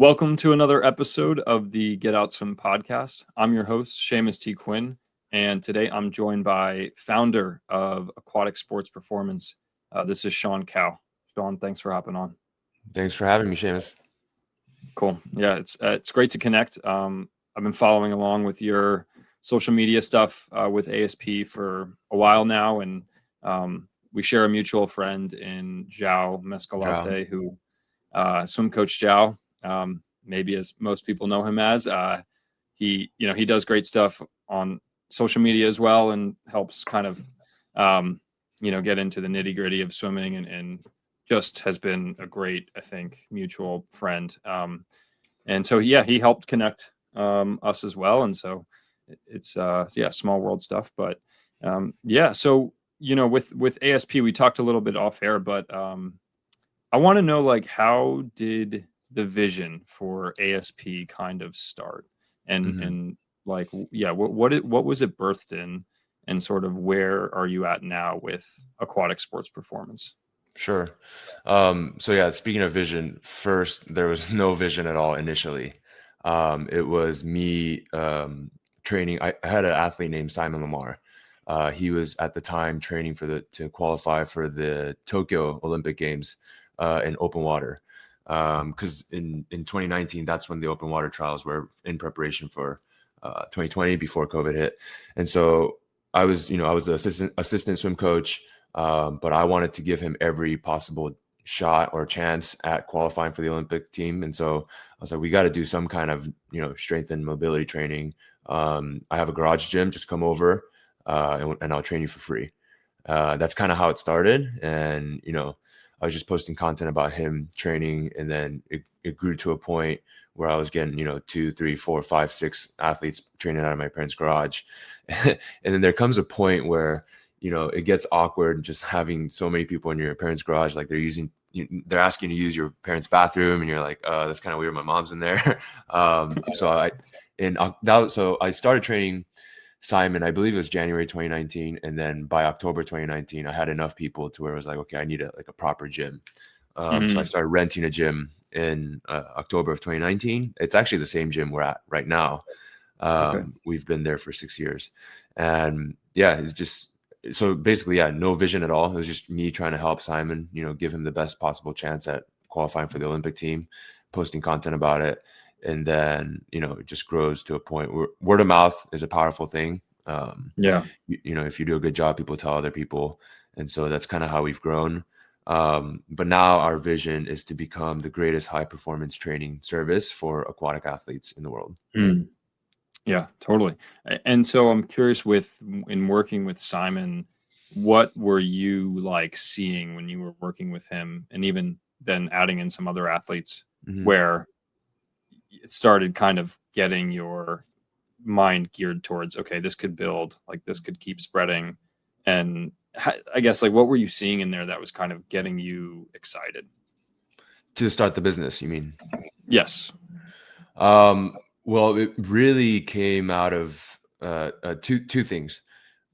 Welcome to another episode of the Get Out Swim podcast. I'm your host, Seamus T. Quinn, and today I'm joined by founder of Aquatic Sports Performance. This is Sean Kao. Sean, thanks for hopping on. Thanks for having me, Seamus. Cool. Yeah, it's great to connect. I've been following along with your social media stuff with ASP for a while now, and we share a mutual friend in João Mescalate, who swim coach João. Maybe as most people know him as, he does great stuff on social media as well and helps kind of, get into the nitty gritty of swimming and just has been a great, I think, mutual friend. And so, he helped connect us as well. And so it's, small world stuff, but so, with ASP, we talked a little bit off air, but I want to know, like, how did the vision for ASP kind of start, and like, what was it birthed in, and sort of where are you at now with Aquatic Sports Performance? Sure. Speaking of vision, first, there was no vision at all initially. It was me training. I had an athlete named Simon Lamar. He was at the time training to qualify for the Tokyo Olympic Games in open water. Because in 2019, that's when the open water trials were in preparation for 2020 before COVID hit. And so I was the assistant swim coach, but I wanted to give him every possible shot or chance at qualifying for the Olympic team. And so I was like, we got to do some kind of, strength and mobility training. I have a garage gym, just come over and I'll train you for free. That's kind of how it started. And, I was just posting content about him training, and then it grew to a point where I was getting, 2, 3, 4, 5, 6 athletes training out of my parents' garage. And then there comes a point where, it gets awkward just having so many people in your parents' garage. Like they're asking you to use your parents' bathroom, and you're like, that's kind of weird. My mom's in there. So I started training Simon, I believe it was January 2019. And then by October 2019, I had enough people to where it was like, okay, I need a proper gym. So I started renting a gym in October of 2019. It's actually the same gym we're at right now. We've been there for 6 years. And it's just, so basically, no vision at all. It was just me trying to help Simon, give him the best possible chance at qualifying for the Olympic team, posting content about it. And then, it just grows to a point where word of mouth is a powerful thing. If you do a good job, people tell other people. And so that's kind of how we've grown. But now our vision is to become the greatest high performance training service for aquatic athletes in the world. Yeah, totally. And so I'm curious, in working with Simon, what were you like seeing when you were working with him, and even then adding in some other athletes where it started kind of getting your mind geared towards, okay, this could build, like this could keep spreading. And I guess, like, what were you seeing in there that was kind of getting you excited to start the business? You mean? Yes. Well, it really came out of two things.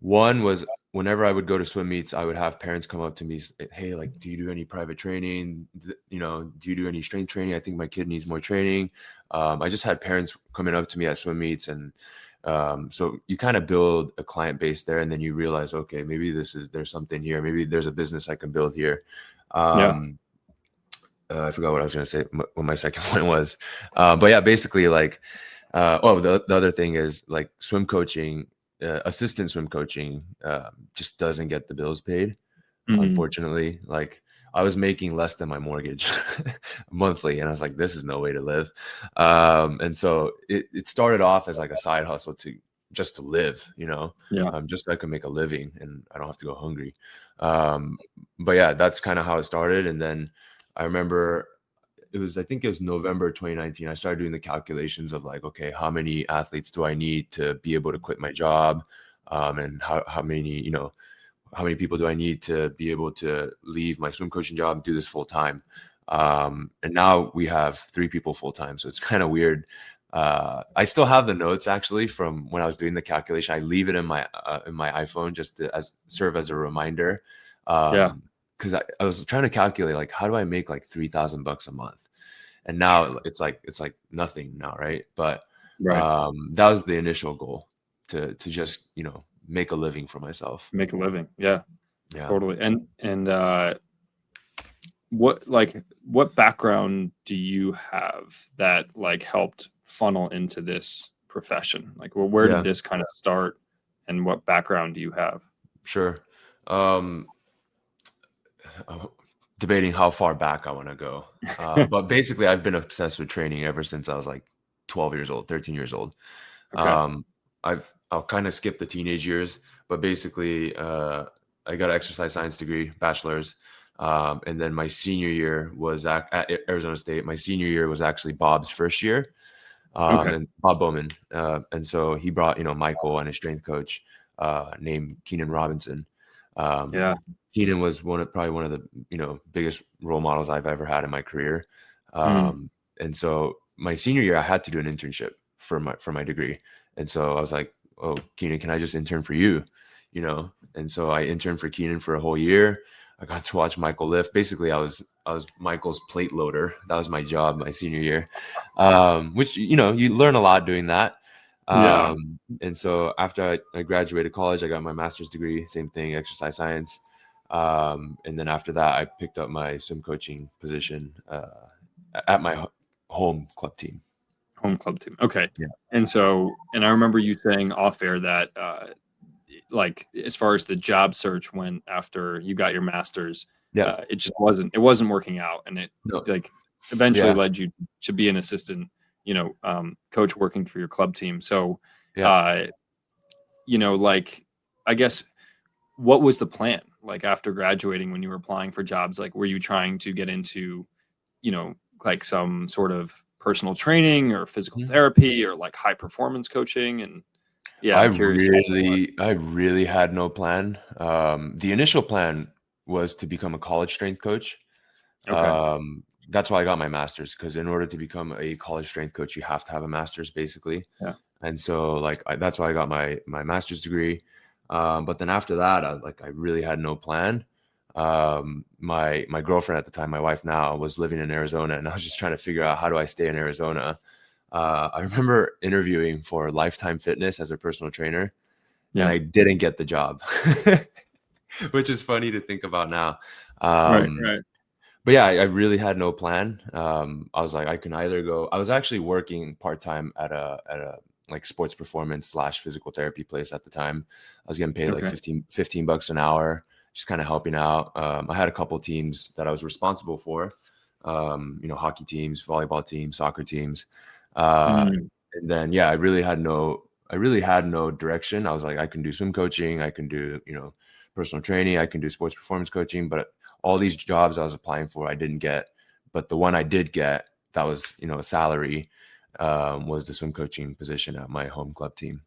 One was whenever I would go to swim meets, I would have parents come up to me, hey, like, do you do any private training? Do you do any strength training? I think my kid needs more training. I just had parents coming up to me at swim meets. And so you kind of build a client base there, and then you realize, okay, maybe there's something here. Maybe there's a business I can build here. I forgot what I was going to say, what my second point was. Basically, like, the other thing is, like, swim coaching, assistant swim coaching just doesn't get the bills paid, unfortunately. Like, I was making less than my mortgage monthly, and I was like, this is no way to live. And so it started off as like a side hustle just to live, just so I could make a living and I don't have to go hungry. That's kind of how it started. And then I remember I think it was November 2019. I started doing the calculations of, like, okay, how many athletes do I need to be able to quit my job? And how many people do I need to be able to leave my swim coaching job and do this full time? And now we have 3 people full time. So it's kind of weird. I still have the notes actually from when I was doing the calculation. I leave it in my iPhone just to serve as a reminder. Because I was trying to calculate, like, how do I make like $3,000 a month? and now it's like nothing now, right? But Right. that was the initial goal, to just, make a living for myself. Make a living. Yeah, Yeah. totally. And what background do you have that like helped funnel into this profession? Like, well, where did Yeah, this kind of start, and what background do you have? sure. Um, uh, Debating how far back I want to go. But basically, I've been obsessed with training ever since I was like 12 years old, 13 years old. Okay. I'll kind of skip the teenage years, but basically, I got an exercise science degree, bachelor's. And then my senior year was at Arizona State. My senior year was actually Bob's first year, Okay. and Bob Bowman. And so he brought, Michael and his strength coach, named Keenan Robinson. Um, Yeah. Keenan was probably one of the, biggest role models I've ever had in my career. Mm. And so my senior year, I had to do an internship for my degree. And so I was like, "Oh, Keenan, can I just intern for you?" And so I interned for Keenan for a whole year. I got to watch Michael lift. Basically, I was Michael's plate loader. That was my job my senior year, which, you learn a lot doing that. Yeah. And so after I graduated college, I got my master's degree, same thing, exercise science. And then after that, I picked up my swim coaching position at my home club team. Home club team. Okay. Yeah. And I remember you saying off air that like as far as the job search went after you got your master's, Yeah. it wasn't working out, and it No. like eventually Yeah. led you to be an assistant, coach working for your club team. So, Yeah. uh, like I guess what was the plan? Like after graduating, when you were applying for jobs, like were you trying to get into, like some sort of personal training or physical Mhm. therapy or like high performance coaching? And yeah, I'm curious. I really had no plan. The initial plan was to become a college strength coach. Okay. That's why I got my master's, because in order to become a college strength coach, you have to have a master's, basically. Yeah. And so, like, that's why I got my master's degree. But then after that, I really had no plan. My girlfriend at the time, my wife now, was living in Arizona, and I was just trying to figure out, how do I stay in Arizona. I remember interviewing for Lifetime Fitness as a personal trainer, and Yeah. I didn't get the job, which is funny to think about now. Right. Um, Right. but yeah, I really had no plan. I was like, I can either go. I was actually working part time at a like sports performance / physical therapy place at the time. I was getting paid like Okay. 15 bucks an hour, just kind of helping out. I had a couple teams that I was responsible for, hockey teams, volleyball teams, soccer teams. Mm. And then, yeah, I really had no direction. I was like, I can do swim coaching, I can do, personal training, I can do sports performance coaching, but all these jobs I was applying for, I didn't get. But the one I did get, that was, a salary, was the swim coaching position at my home club team.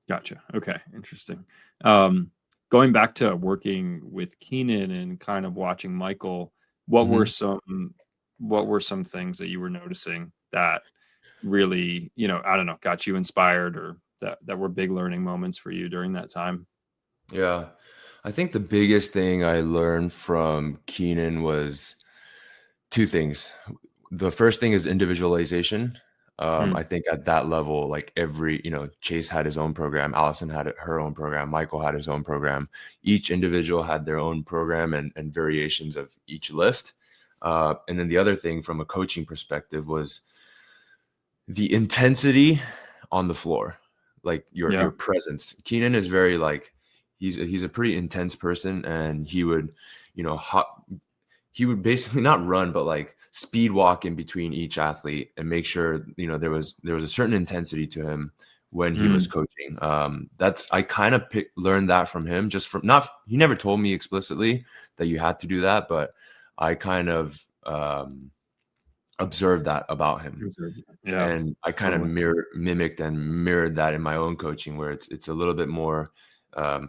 Gotcha. Okay. Interesting. Um, Going back to working with Keenan and kind of watching Michael, what were Mhm. some what were some things that you were noticing that really, I don't know, got you inspired, or that were big learning moments for you during that time? Yeah. I think the biggest thing I learned from Keenan was two things. The first thing is individualization. I Mm. think at that level, like Chase had his own program, Allison had her own program, Michael had his own program. Each individual had their own program and variations of each lift. And then the other thing from a coaching perspective was the intensity on the floor, like Yeah. your presence. Keenan is very like, he's a pretty intense person, and he would, he would basically not run, but like speed walk in between each athlete and make sure, there was a certain intensity to him when he was Mm. coaching. That's I kind of learned that from him, just from not he never told me explicitly that you had to do that, but I kind of observed that about him. Yeah. And I kind of Totally. mimicked and mirrored that in my own coaching, where it's a little bit more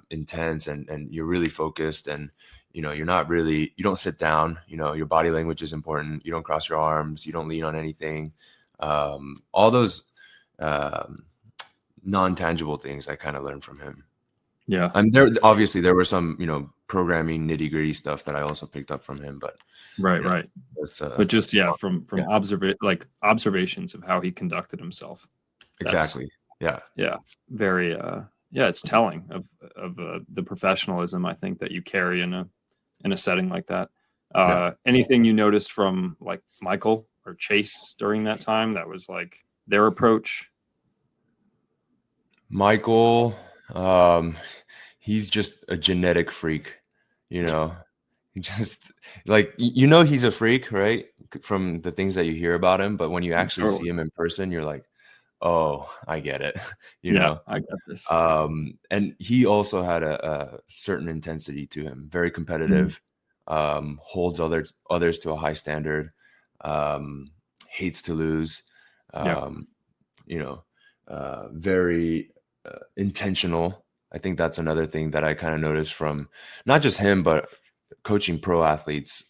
intense, and you're really focused, and you don't sit down. Your body language is important. You don't cross your arms. You don't lean on anything. All those um, non-tangible things I kind of learned from him. Yeah. And there obviously there were some programming nitty gritty stuff that I also picked up from him. But Right. it's But just from observations of how he conducted himself. Exactly. Yeah. Very it's telling of the professionalism I think that you carry in a setting like that. Anything you noticed from like Michael or Chase during that time that was like their approach? Michael, he's just a genetic freak, just like, he's a freak, right? From the things that you hear about him. But when you actually see him in person, you're like, oh, I get it. I get this. And he also had a certain intensity to him, very competitive, holds others to a high standard, hates to lose, very intentional. I think that's another thing that I kind of noticed from not just him, but coaching pro athletes.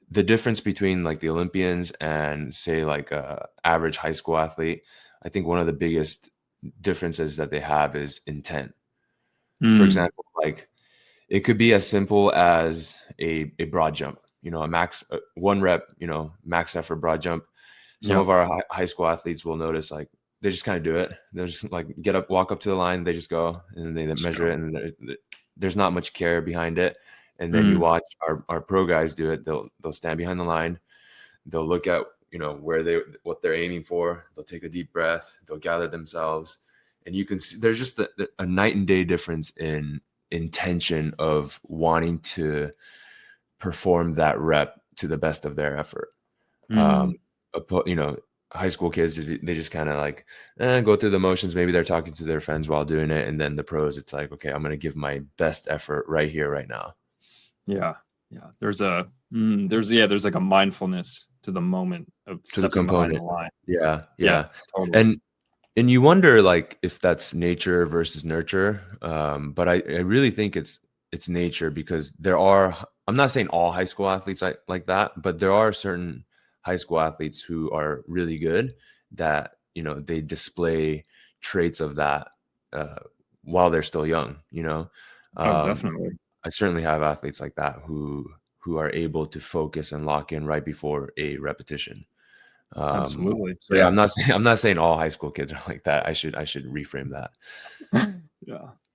The difference between like the Olympians and say like a average high school athlete, I think one of the biggest differences that they have is intent. For example, like it could be as simple as a broad jump, a max 1 rep, max effort broad jump. Some of our high school athletes will notice like they just kind of do it. They're just like get up, walk up to the line, they just go and they measure it, and there's not much care behind it. And then you watch our pro guys do it. They'll stand behind the line. They'll look at, what they're aiming for. They'll take a deep breath. They'll gather themselves. And you can see there's just a night and day difference in intention of wanting to perform that rep to the best of their effort. High school kids, they just kind of like go through the motions. Maybe they're talking to their friends while doing it. And then the pros, it's like, okay, I'm going to give my best effort right here, right now. Yeah. There's like a mindfulness to the moment of stepping behind the line. Yeah. Totally. And you wonder like if that's nature versus nurture. But I really think it's nature, because I'm not saying all high school athletes like that, but there are certain high school athletes who are really good that, they display traits of that while they're still young, Definitely. I certainly have athletes like that who are able to focus and lock in right before a repetition. Absolutely. So I'm not saying all high school kids are like that. I should reframe that.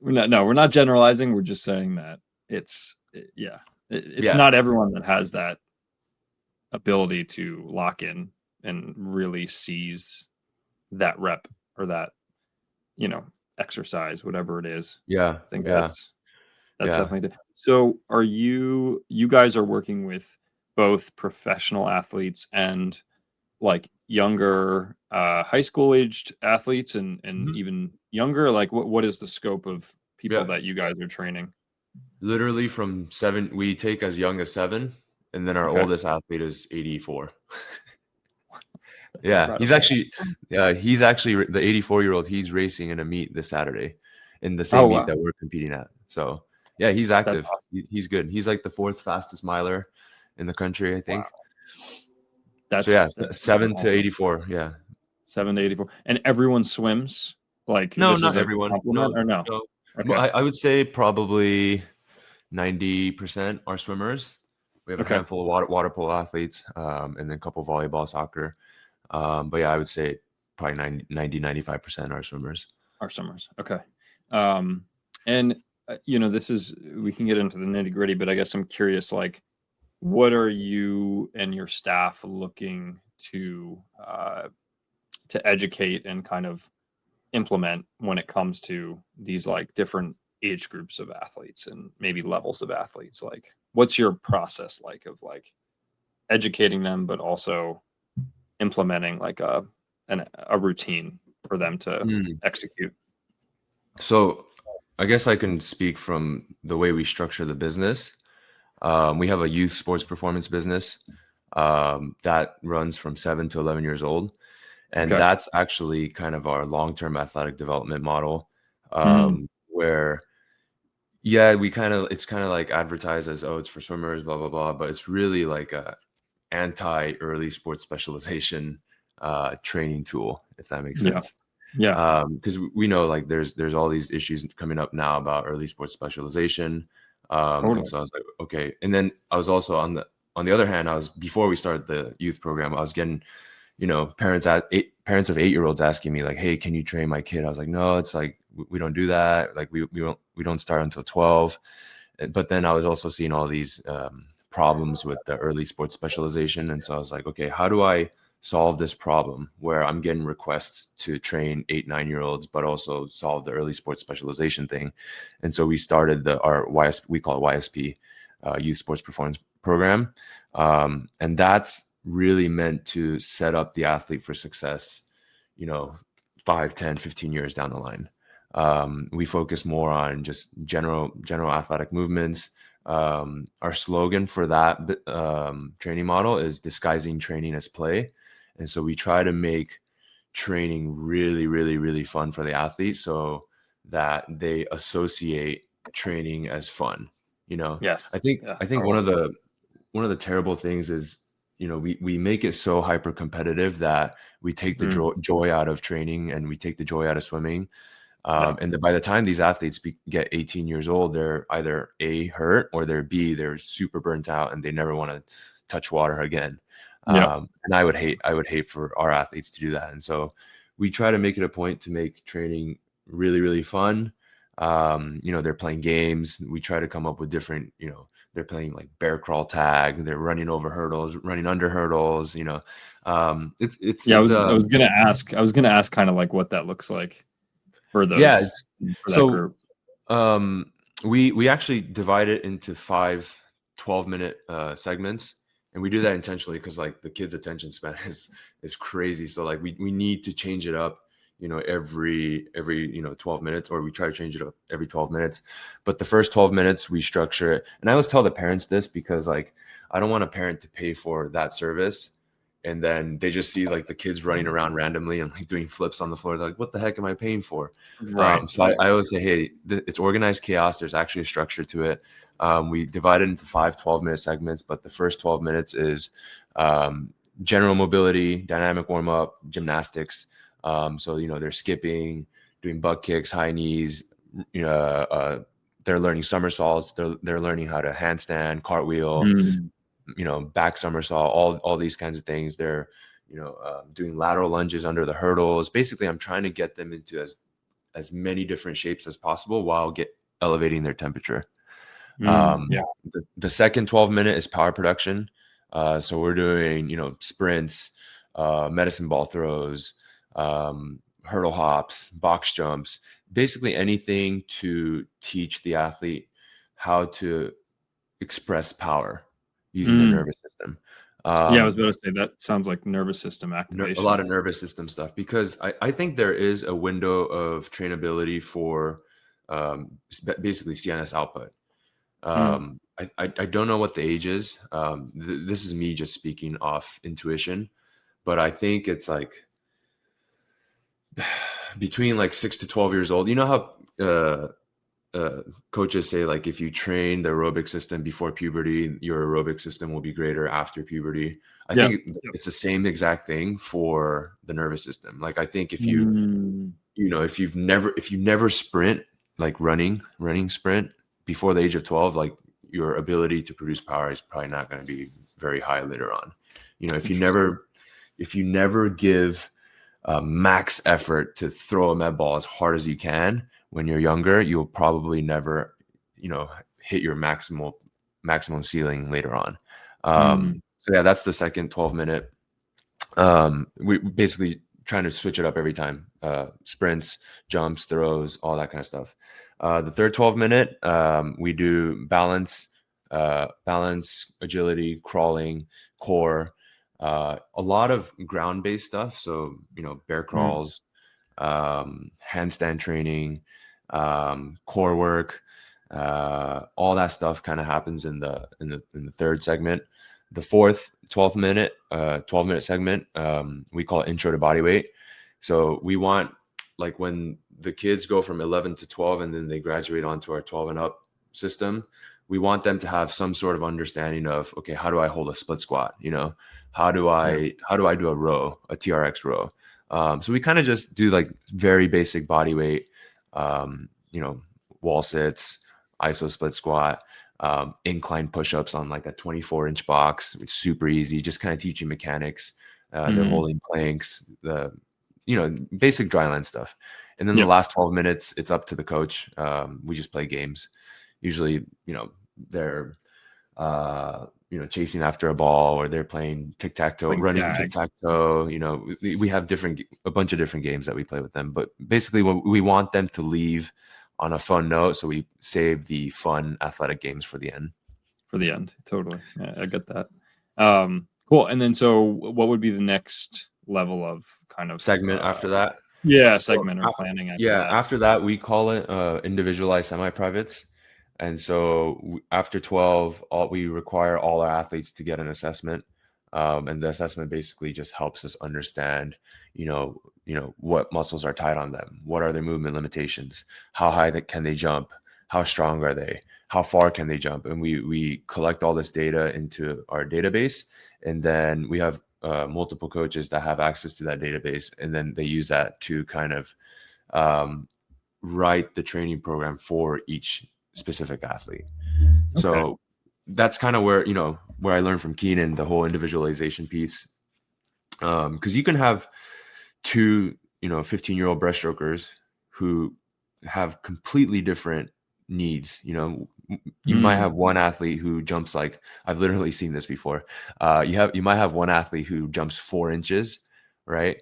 We're not generalizing. We're just saying that it's not everyone that has that ability to lock in and really seize that rep or that, exercise, whatever it is. I think that's definitely. So you guys are working with both professional athletes and like younger high school aged athletes and even younger? Like what is the scope of people that you guys are training? Literally from 7, we take as young as 7, and then our oldest athlete is 84. Incredible. He's actually the 84-year-old. He's racing in a meet this Saturday in the same meet that we're competing at. So he's active. Awesome. He's good. He's like the 4th fastest miler in the country, I think. Wow. That's 7 to 84. 7 to 84. And everyone swims? Like no, not everyone. No, or no? Okay. I would say probably 90% are swimmers. We have a handful of water polo athletes, and then a couple volleyball, soccer. But I would say probably 95% are swimmers. Okay. And we can get into the nitty gritty, but I guess I'm curious, like, what are you and your staff looking to educate and kind of implement when it comes to these like different age groups of athletes and maybe levels of athletes? Like, what's your process like of like educating them, but also implementing like a routine for them to execute? So I guess I can speak from the way we structure the business. We have a youth sports performance business that runs from 7 to 11 years old. And that's actually kind of our long-term athletic development model, where, it's kind of like advertised as, it's for swimmers, blah, blah, blah. But it's really like a anti-early sports specialization training tool, if that makes sense. Because we know like there's all these issues coming up now about early sports specialization. And so I was like, okay. And then I was also on the other hand, before we started the youth program, I was getting, parents of 8-year-olds asking me like, hey, can you train my kid? I was like, no, it's like, we don't do that. Like we don't start until 12. But then I was also seeing all these problems with the early sports specialization. And so I was like, okay, how do I solve this problem where I'm getting requests to train 8-9-year-olds, but also solve the early sports specialization thing? And so we started our we call it YSP, Youth Sports Performance Program. And that's really meant to set up the athlete for success, 5, 10, 15 years down the line. We focus more on just general athletic movements. Our slogan for that training model is disguising training as play. And so we try to make training really, really, really fun for the athlete so that they associate training as fun. Yes. I think one of the terrible things is, we make it so hyper competitive that we take the joy out of training and we take the joy out of swimming. And by the time these athletes get 18 years old, they're either A, hurt, or they're B, they're super burnt out and they never want to touch water again. And I would hate for our athletes to do that. And so we try to make it a point to make training really, really fun. They're playing games. We try to come up with different, they're playing like bear crawl tag. They're running over hurdles, running under hurdles, I was going to ask kind of like what that looks like for those, for that group. We actually divide it into 5 12-minute segments, and we do that intentionally because like the kids' attention span is crazy. So like we need to change it up, every 12 minutes, or we try to change it up every 12 minutes. But the first 12 minutes we structure it, and I always tell the parents this because like I don't want a parent to pay for that service and then they just see like the kids running around randomly and like doing flips on the floor. They're like, what the heck am I paying for? Right. So I always say, hey, it's organized chaos. There's actually a structure to it. We divide it into 5 12-minute segments, but the first 12 minutes is general mobility, dynamic warm-up, gymnastics. So, they're skipping, doing butt kicks, high knees, they're learning somersaults. They're learning how to handstand, cartwheel, back somersault, all these kinds of things. They're, doing lateral lunges under the hurdles. Basically, I'm trying to get them into as many different shapes as possible while elevating their temperature. The second 12-minute is power production. So we're doing, sprints, medicine ball throws, hurdle hops, box jumps, basically anything to teach the athlete how to express power using the nervous system. I was about to say that sounds like nervous system activation. A lot of nervous system stuff, because I think there is a window of trainability for basically CNS output. I don't know what the age is. This is me just speaking off intuition, but I think it's like between like 6 to 12 years old. You know how coaches say like if you train the aerobic system before puberty, your aerobic system will be greater after puberty. I think it's the same exact thing for the nervous system. Like I think if you if you never sprint, like running sprint before the age of 12, like your ability to produce power is probably not going to be very high later on. If you never give max effort to throw a med ball as hard as you can when you're younger, you'll probably never, hit your maximum ceiling later on. So yeah, that's the second 12-minute. We basically trying to switch it up every time. Sprints, jumps, throws, all that kind of stuff. The third 12-minute, we do balance, agility, crawling, core, a lot of ground-based stuff. So, bear crawls, handstand training, core work, all that stuff kind of happens in the third segment. The fourth 12-minute segment, we call it intro to body weight. So we want, like, when the kids go from 11 to 12 and then they graduate onto our 12 and up system, we want them to have some sort of understanding of, okay, how do I hold a split squat? How do I do a row, a TRX row? So we kind of just do like very basic body weight, wall sits, iso split squat. incline push-ups on like a 24-inch box. It's super easy. Just kind of teaching mechanics. They're holding planks, basic dryland stuff. And then the Yep. last 12 minutes, it's up to the coach. We just play games. Usually, they're chasing after a ball, or they're playing tic-tac-toe, running tic-tac-toe. We have a bunch of different games that we play with them. But basically, we want them to leave on a fun note, so we save the fun athletic games for the end. Totally. Yeah, I get that. Cool. And then, so what would be the next level of kind of segment after that? Yeah, segment or planning after that. After that, we call it individualized semi-privates. And so after 12, we require all our athletes to get an assessment. And the assessment basically just helps us understand, what muscles are tight on them. What are their movement limitations? How high can they jump? How strong are they? How far can they jump? And we collect all this data into our database. And then we have multiple coaches that have access to that database. And then they use that to kind of write the training program for each specific athlete. Okay. So that's kind of where I learned from Keenan, the whole individualization piece. Because you can have two 15-year-old breaststrokers who have completely different needs. You might have one athlete who jumps, like, I've literally seen this before. You might have one athlete who jumps 4 inches, right?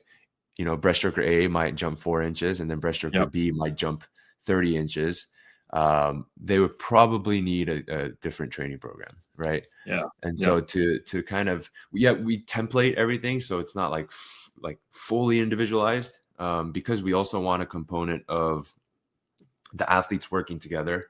Breaststroker A might jump 4 inches, and then breaststroker B might jump 30 inches. They would probably need a different training program, right? Yeah. And so to kind of, we template everything, so it's not like fully individualized, because we also want a component of the athletes working together.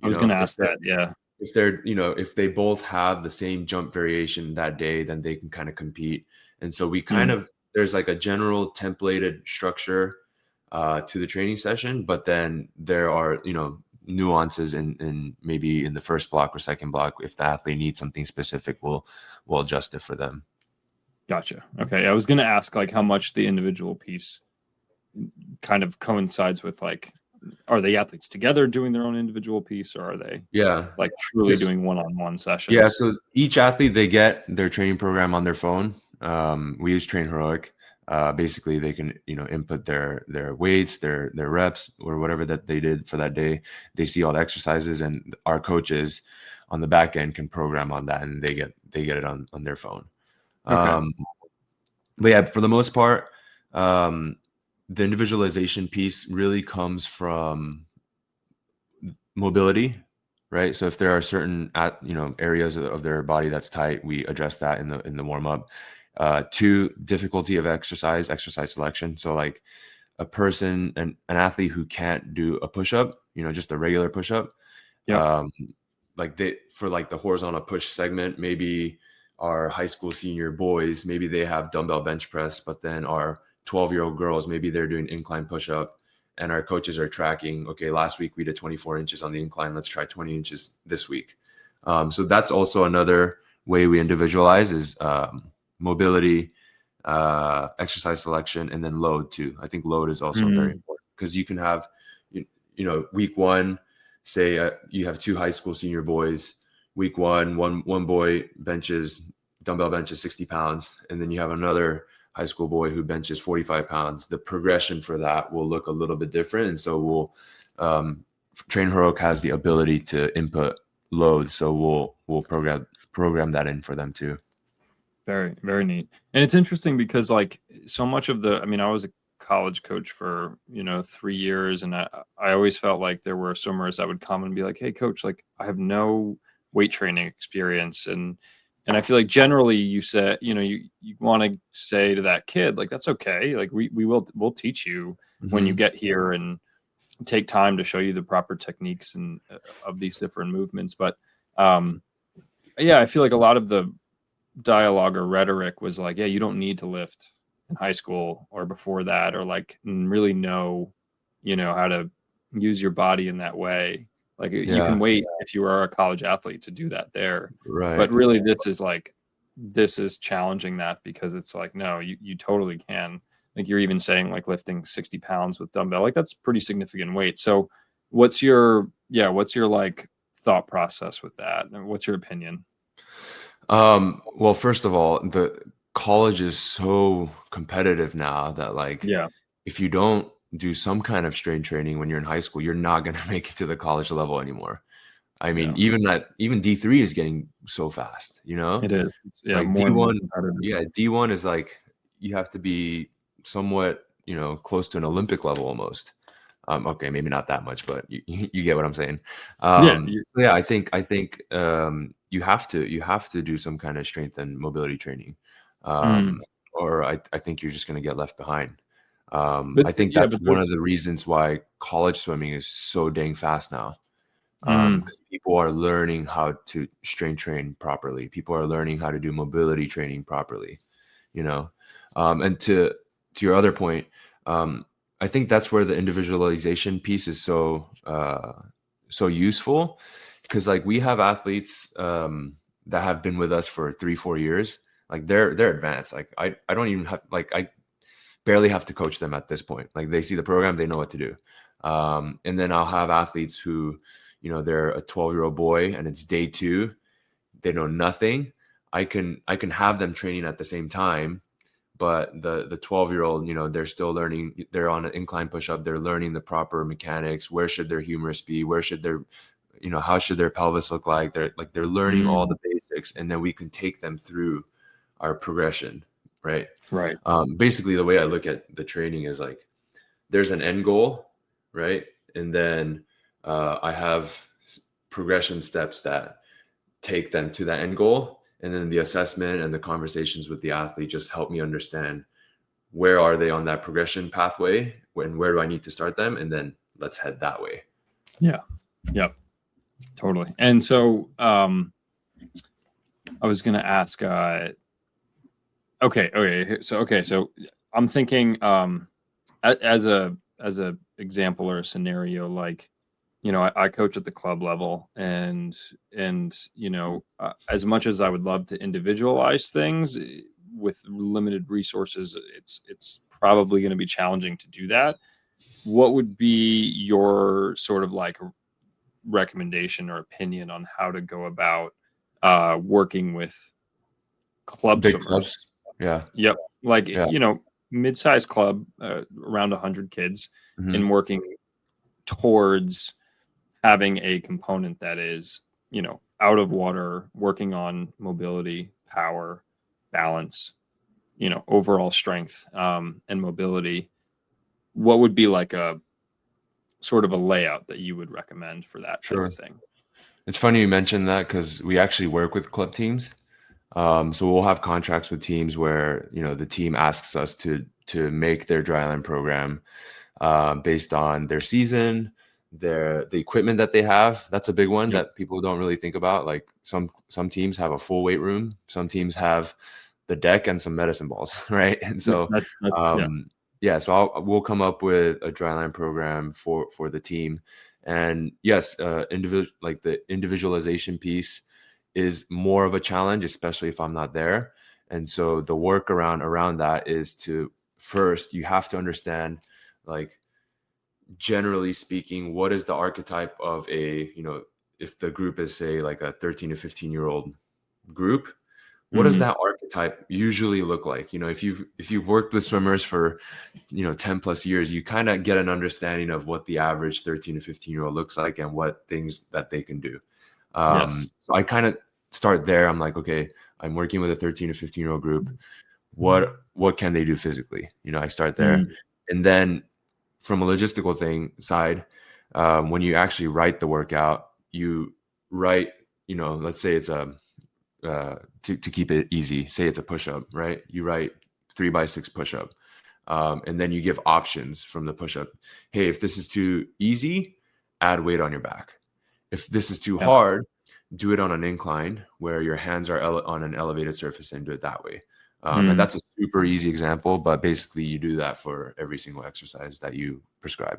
I was going to ask that. Yeah. If they're, if they both have the same jump variation that day, then they can kind of compete. And so we kind of, there's like a general templated structure to the training session, but then there are, nuances in maybe in the first block or second block. If the athlete needs something specific, we'll adjust it for them. Gotcha. Okay. I was going to ask, like, how much the individual piece kind of coincides with, like, are the athletes together doing their own individual piece, or are they like truly doing one-on-one sessions? Yeah. So each athlete, they get their training program on their phone. We use Train Heroic. Basically they can, input their weights, their reps, or whatever that they did for that day. They see all the exercises, and our coaches on the back end can program on that, and they get it on their phone. Okay. But yeah, for the most part, the individualization piece really comes from mobility, right? So if there are certain areas of their body that's tight, we address that in the warm up. 2, difficulty of exercise selection. So like an athlete who can't do a push-up, just a regular push-up. Like for like the horizontal push segment, maybe our high school senior boys, maybe they have dumbbell bench press, but then our 12-year-old girls, maybe they're doing incline push-up, and our coaches are tracking, okay, last week we did 24 inches on the incline. Let's try 20 inches this week. So that's also another way we individualize is mobility, exercise selection, and then load too. I think load is also very important, because you can have, week 1, say you have 2 high school senior boys. Week 1, one boy dumbbell benches 60 pounds, and then you have another high school boy who benches 45 pounds. The progression for that will look a little bit different, and so Train Heroic has the ability to input load, so we'll program that in for them too. Very, very neat. And it's interesting because, like, so much of I was a college coach for 3 years, and I always felt like there were swimmers that would come and be like, hey coach, like, I have no weight training experience, and I feel like generally you said, you want to say to that kid, like, that's okay, like we'll teach you when you get here, and take time to show you the proper techniques and of these different movements. But I feel like a lot of the dialogue or rhetoric was like, yeah, you don't need to lift in high school or before that, or like really know how to use your body in that way. Like, you can wait if you are a college athlete to do that there, right? But really this is challenging that, because it's like, no, you totally can. Like, you're even saying, like, lifting 60 pounds with dumbbell, like, that's pretty significant weight. So what's your like thought process with that? What's your opinion? Well, first of all, the college is so competitive now that like Yeah. if you don't do some kind of strength training when you're in high school, you're not going to make it to the college level anymore. I mean, Yeah. even D3 is getting so fast, you know? It is. It's, yeah, Like more and more D1, competitive. yeah, D1 is like you have to be somewhat, close to an Olympic level almost. Okay, maybe not that much, but you get what I'm saying. Yeah. So yeah, I think you have to do some kind of strength and mobility training, Mm. or I think you're just going to get left behind. But I think yeah, that's but one of the reasons why college swimming is so dang fast now. mm, Because people are learning how to strength train properly. People are learning how to do mobility training properly, you know. And to your other point, um, I think that's where the individualization piece is so useful, because like we have athletes that have been with us for 3-4 years. Like they're advanced. Like I don't even have like I barely have to coach them at this point. Like they see the program, they know what to do. And then I'll have athletes who, they're a 12-year-old boy and it's day 2, they know nothing. I can have them training at the same time, but the 12-year-old, they're still learning. They're on an incline push-up. They're learning the proper mechanics. Where should their humerus be? Where should their, how should their pelvis look like? They're learning all mm, the basics, and then we can take them through our progression, right? right. Basically, the way I look at the training is like there's an end goal, right? And then I have progression steps that take them to that end goal. And then the assessment and the conversations with the athlete just help me understand where are they on that progression pathway, and where do I need to start them? And then let's head that way. Yeah. Yep. Totally. And so I was going to ask, So I'm thinking as a example or a scenario, like, I coach at the club level, and as much as I would love to individualize things with limited resources, it's probably going to be challenging to do that. What would be your sort of like recommendation or opinion on how to go about working with club Big swimmers? clubs. Yeah. Yep. Like, Yeah. mid-sized club, around 100 kids, Mhm. and working towards having a component that is, out of water, working on mobility, power, balance, overall strength, and mobility. What would be like a sort of a layout that you would recommend for that type of Sure. thing? It's funny you mentioned that because we actually work with club teams. So we'll have contracts with teams where, the team asks us to make their dryland program based on their season, the equipment that they have. That's a big one Yep. that people don't really think about. Like some teams have a full weight room, some teams have the deck and some medicine balls, right? And Yep. so, That's yeah. yeah, so we'll come up with a dryland program for the team, and yes, like the individualization piece is more of a challenge, especially if I'm not there. And so the workaround around that is to first you have to understand, like, generally speaking, what is the archetype of a, if the group is say like a 13 to 15-year-old group, what does Mhm. that archetype usually look like? If you've worked with swimmers for 10 plus years, you kind of get an understanding of what the average 13 to 15-year-old looks like and what things that they can do. Yes. So I kind of start there. I'm like, okay, I'm working with a 13 to 15-year-old group. What can they do physically? I start there. Mm. And then from a logistical thing side, when you actually write the workout, you write, let's say it's to keep it easy, say it's a push-up, right? You write 3x6 push-up. And then you give options from the push-up. Hey, if this is too easy, add weight on your back. If this is too Yeah. hard, do it on an incline where your hands are on an elevated surface and do it that way. And Mm. that's a super easy example, but basically you do that for every single exercise that you prescribe.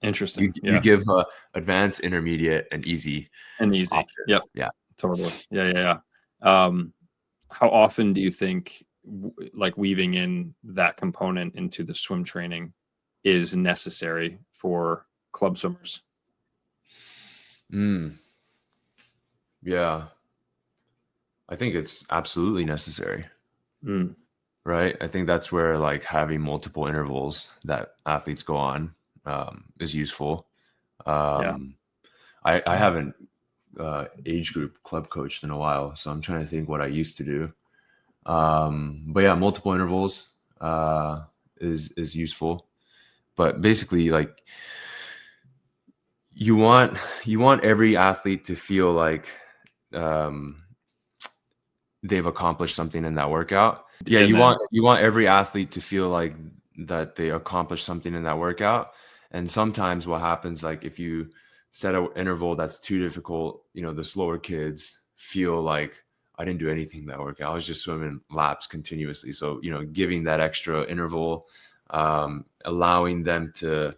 You Interesting. you Yeah. give advanced, intermediate, and easy And easy. option. Yep. Yeah. Totally. Yeah. Yeah. Yeah. How often do you think like weaving in that component into the swim training is necessary for club swimmers? Mm. Yeah. I think it's absolutely necessary, Mm, right? I think that's where like having multiple intervals that athletes go on is useful. yeah. Um, I haven't age group club coached in a while, so I'm trying to think what I used to do. But yeah, multiple intervals is useful. But basically, like you want you want every athlete to feel like um, they've accomplished something in that workout. Yeah, And then you want every athlete to feel like that they accomplished something in that workout. And sometimes what happens, like if you set an interval that's too difficult, you know, the slower kids feel like I didn't do anything that workout. I was just swimming laps continuously. So, you know, giving that extra interval, allowing them to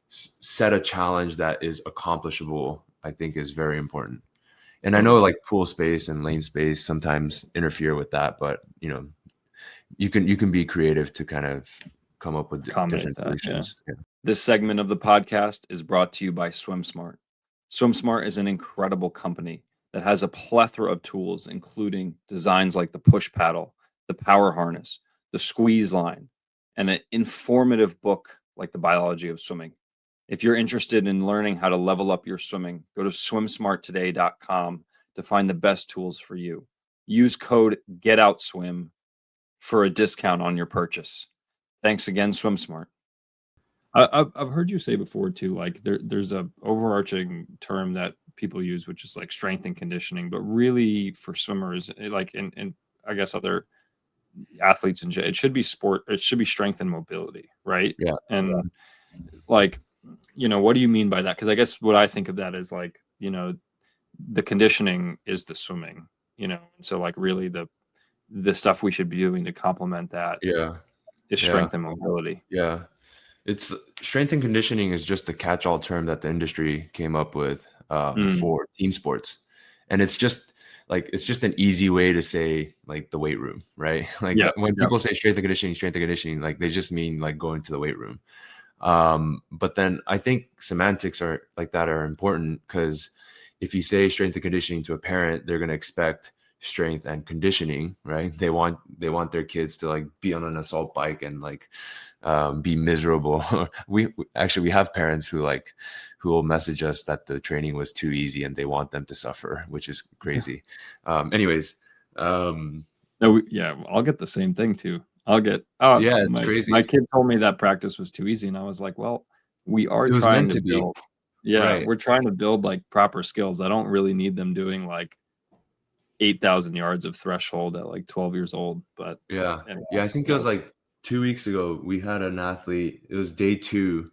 set a challenge that is accomplishable, I think is very important. And I know totally like pool space and lane space sometimes interfere with that, but you know, you can be creative to kind of come up with accommodate different that. Yeah. solutions. Yeah. This segment of the podcast is brought to you by SwimSmart. SwimSmart is an incredible company that has a plethora of tools, including designs like the push paddle, the power harness, the squeeze line, and an informative book like The Biology of Swimming. If you're interested in learning how to level up your swimming, go to swimsmarttoday.com to find the best tools for you. Use code GETOUTSWIM for a discount on your purchase. Thanks again, SwimSmart. I've heard you say before too, like there's a overarching term that people use, which is like strength and conditioning, but really for swimmers, like and I guess other athletes it should be sport, it should be strength and mobility, right? Yeah. And like, what do you mean by that? Because I guess what I think of that is like, the conditioning is the swimming, and so like really the stuff we should be doing to complement that Yeah. is Yeah. strength and mobility. Yeah. It's strength and conditioning is just the catch-all term that the industry came up with Mm, for team sports. And it's just an easy way to say like the weight room, right? Like yeah, when yeah. people say strength and conditioning, like they just mean like going to the weight room. But then I think semantics are like that are important because if you say strength and conditioning to a parent, they're going to expect strength and conditioning, right? They want their kids to like be on an assault bike and like be miserable. We have parents who will message us that the training was too easy and they want them to suffer, which is crazy. Anyways, No, yeah, I'll get the same thing too. I'll get, yeah, it's my crazy. kid told me that practice was too easy, and I was like, well, we are It was trying meant to to be, build, yeah, right? we're trying to build like proper skills. I don't really need them doing like 8,000 yards of threshold at like 12 years old, but Yeah. Yeah, I anyways, think it yeah. was like 2 weeks ago, we had an athlete, it was day 2.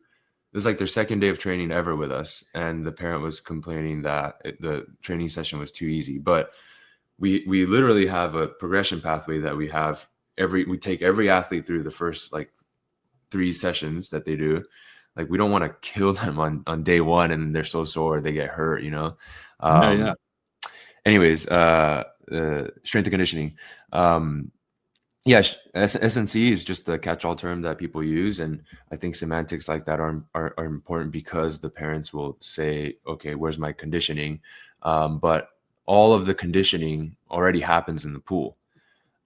It was like their second day of training ever with us, and the parent was complaining that the training session was too easy. But we literally have a progression pathway that we take every athlete through the first like 3 sessions that they do. Like we don't want to kill them on day 1 and they're so sore they get hurt, you know. Yeah, yeah. Um anyways, strength and conditioning. Yeah, SNC is just the catch-all term that people use, and I think semantics like that are important because the parents will say, "Okay, where's my conditioning?" But all of the conditioning already happens in the pool.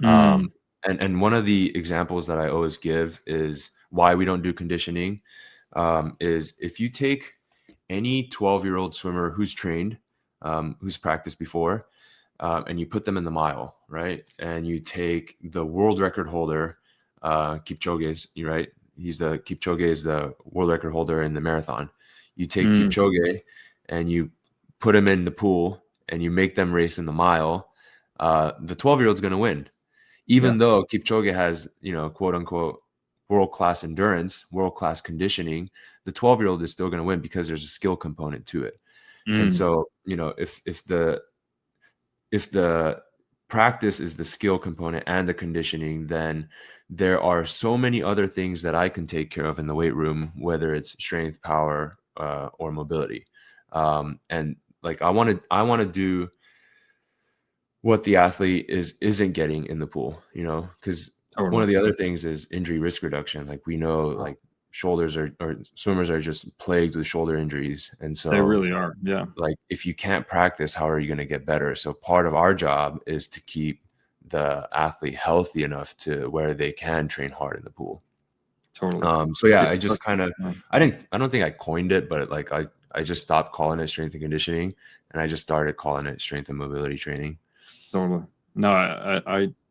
Mm, And one of the examples that I always give is why we don't do conditioning. Is if you take any 12-year-old swimmer who's trained, who's practiced before, and you put them in the mile, right? And you take the world record holder, Kipchoge's, right? Kipchoge is the world record holder in the marathon. You take mm, Kipchoge and you put him in the pool and you make them race in the mile. The 12-year-old's going to win, yeah. even though Kipchoge has, quote unquote, world class endurance, world class conditioning. The 12-year-old is still going to win because there's a skill component to it. And Mm, so, if the practice is the skill component and the conditioning, then there are so many other things that I can take care of in the weight room, whether it's strength, power, or mobility. And like I want to do what the athlete isn't getting in the pool, because one of totally. the other things is injury risk reduction. Like we know, like shoulders or swimmers are just plagued with shoulder injuries. And They so really are. Yeah. like if you can't practice, how are you going to get better? So part of our job is to keep the athlete healthy enough to where they can train hard in the pool. Totally. So yeah, I It's just kind of, yeah, I don't think I coined it, but like I just stopped calling it strength and conditioning, and I just started calling it strength and mobility training. totally. No,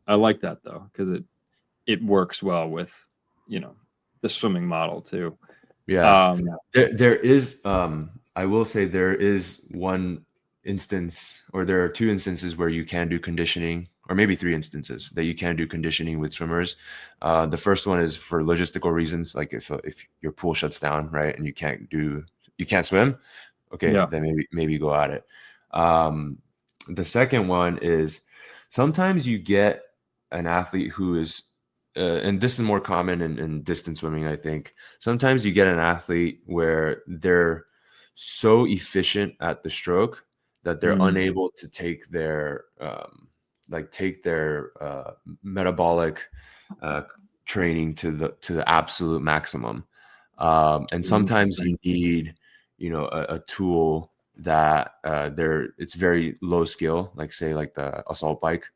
I like that though, because it works well with, the swimming model too. Yeah. There is, I will say there is one instance, or there are two instances where you can do conditioning, or maybe three instances that you can do conditioning with swimmers. The first one is for logistical reasons, like if your pool shuts down, right, and you can't swim, okay, Yeah. then maybe go at it. The second one is sometimes you get an athlete who is, and this is more common in distance swimming, I think. Sometimes you get an athlete where they're so efficient at the stroke that they're unable to take their metabolic training to the absolute maximum. And sometimes you need, a tool that it's very low skill, like say like the assault bike.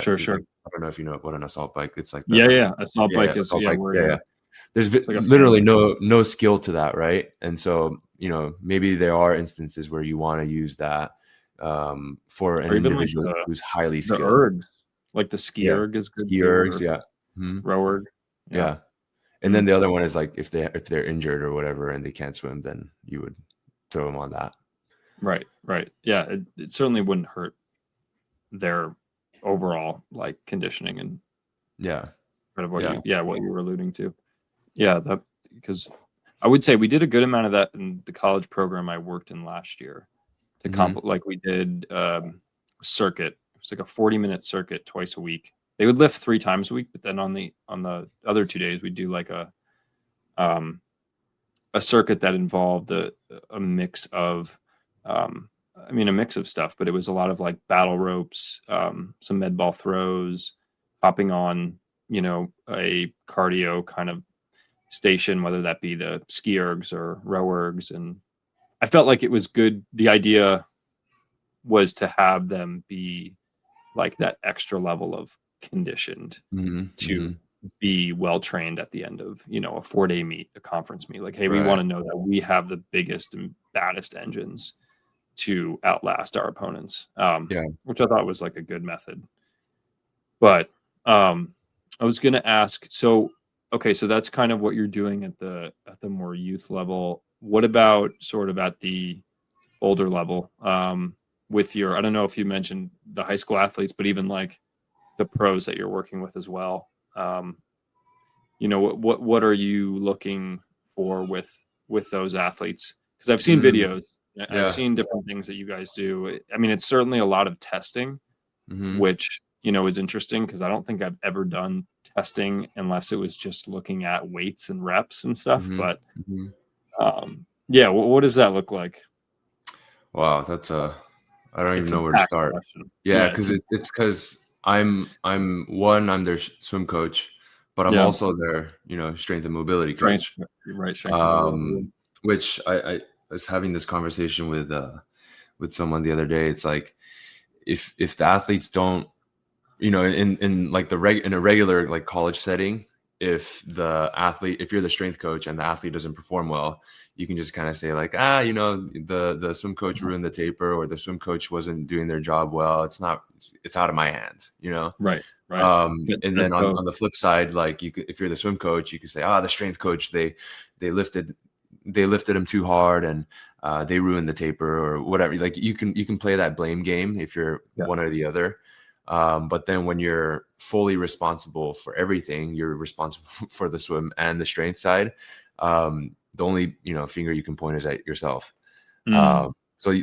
Sure, Like, sure. I don't know if you know what an assault bike. It's like Yeah, the yeah. Assault bike is, assault bike. where Yeah. There's it's like a literally family. no skill to that, right? And so maybe there are instances where you want to use that for an Or even like individual who's highly the skilled. ergs, like the ski Yeah, erg is good ski too, ergs. or Yeah. Mhm. row erg. Yeah. Yeah. And then the other one is like if they're injured or whatever and they can't swim, then you would throw them on that. Right, right. Yeah, it certainly wouldn't hurt their overall like conditioning and Yeah. kind of what Yeah. what you were alluding to. Yeah, that because I would say we did a good amount of that in the college program I worked in last year to Mhm. like we did circuit. It was like a 40-minute circuit twice a week. They would lift 3 times a week, but then on the other 2 days we'd do like um a circuit that involved a mix of a mix of stuff, but it was a lot of like battle ropes, some med ball throws, hopping on, a cardio kind of station, whether that be the ski ergs or row ergs. And I felt like it was good. The idea was to have them be like that extra level of conditioned Mhm. to Mhm. be well trained at the end of a 4-day meet, a conference meet. Like, hey, we Right. want to know that we have the biggest and baddest engines to outlast our opponents, Yeah. which I thought was like a good method. But I was going to ask, so okay, so that's kind of what you're doing at the more youth level. What about sort of at the older level, with your, I don't know if you mentioned the high school athletes, but even like the pros that you're working with as well. What are you looking for with those athletes? Because I've seen Mm, videos, I've yeah. seen different things that you guys do. I mean, it's certainly a lot of testing, Mhm. which is interesting because I don't think I've ever done testing unless it was just looking at weights and reps and stuff. Mhm. But Mhm. yeah, what does that look like? Wow, I don't even It's a know where to packed start. question. Yeah, Yeah, because it's because I'm their swim coach, but I'm yeah, also their strength and mobility strength, coach. right? Strength and mobility. Um, which I was having this conversation with someone the other day. It's like if the athletes don't, in like in a regular like college setting, if you're the strength coach and the athlete doesn't perform well, you can just kind of say like, the swim coach ruined the taper, or the swim coach wasn't doing their job well. It's out of my hands, Right, right. And That's then on the flip side, like if you're the swim coach, you could say, the strength coach, they lifted him too hard, and they ruined the taper or whatever. Like you can play that blame game if you're yeah, one or the other. But then when you're fully responsible for everything, you're responsible for the swim and the strength side. The only finger you can point is at yourself. So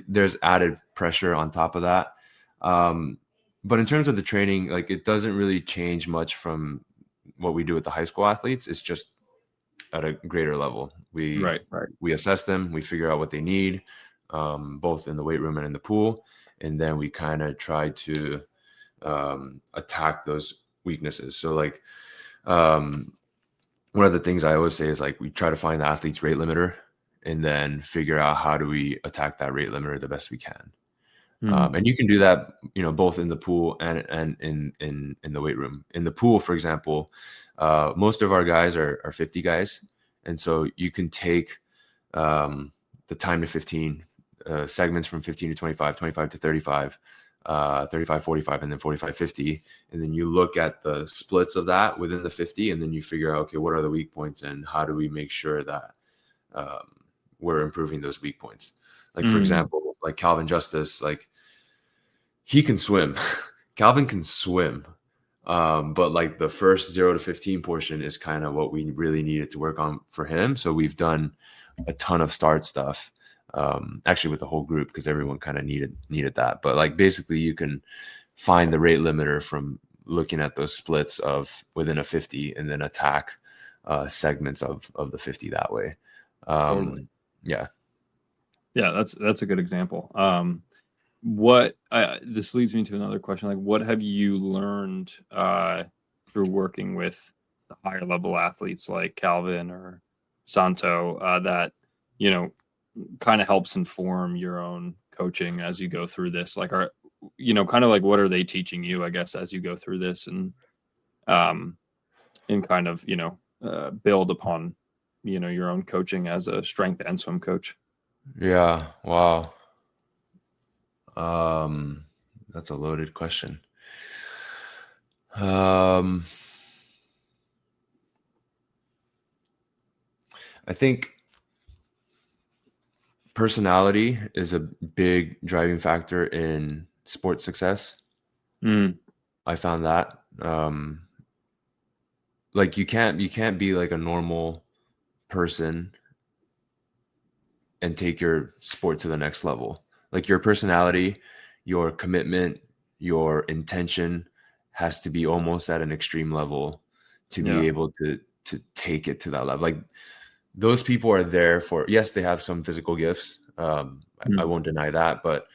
there's added pressure on top of that. But in terms of the training, like it doesn't really change much from what we do with the high school athletes. It's just at a greater level. We right, right. we assess them, we figure out what they need, both in the weight room and in the pool, and then we kind of try to attack those weaknesses. So like one of the things I always say is like, we try to find the athlete's rate limiter and then figure out how do we attack that rate limiter the best we can. And you can do that, both in the pool and in the weight room. In the pool, for example, most of our guys are 50 guys. And so you can take the time to 15, segments from 15 to 25, 25 to 35, 35, 45, and then 45, 50. And then you look at the splits of that within the 50, and then you figure out, okay, what are the weak points and how do we make sure that we're improving those weak points? Like, for example, like Calvin Justice, like, he can swim. Calvin can swim. But like the first 0 to 15 portion is kind of what we really needed to work on for him. So we've done a ton of start stuff, actually with the whole group, because everyone kind of needed that. But like, basically you can find the rate limiter from looking at those splits of within a 50 and then attack segments of the 50 that way. Totally. Yeah. That's a good example. This leads me to another question. Like, what have you learned through working with the higher level athletes like Calvin or Santo that, kind of helps inform your own coaching as you go through this? Like, kind of like, what are they teaching you, I guess, as you go through this, and kind of, build upon, your own coaching as a strength and swim coach? Yeah. Wow. That's a loaded question. I think personality is a big driving factor in sports success. I found that, like, you can't be like a normal person and take your sport to the next level. Like, your personality, your commitment, your intention has to be almost at an extreme level to be able to take it to that level. Like, those people are there for, yes, they have some physical gifts. I won't deny that, but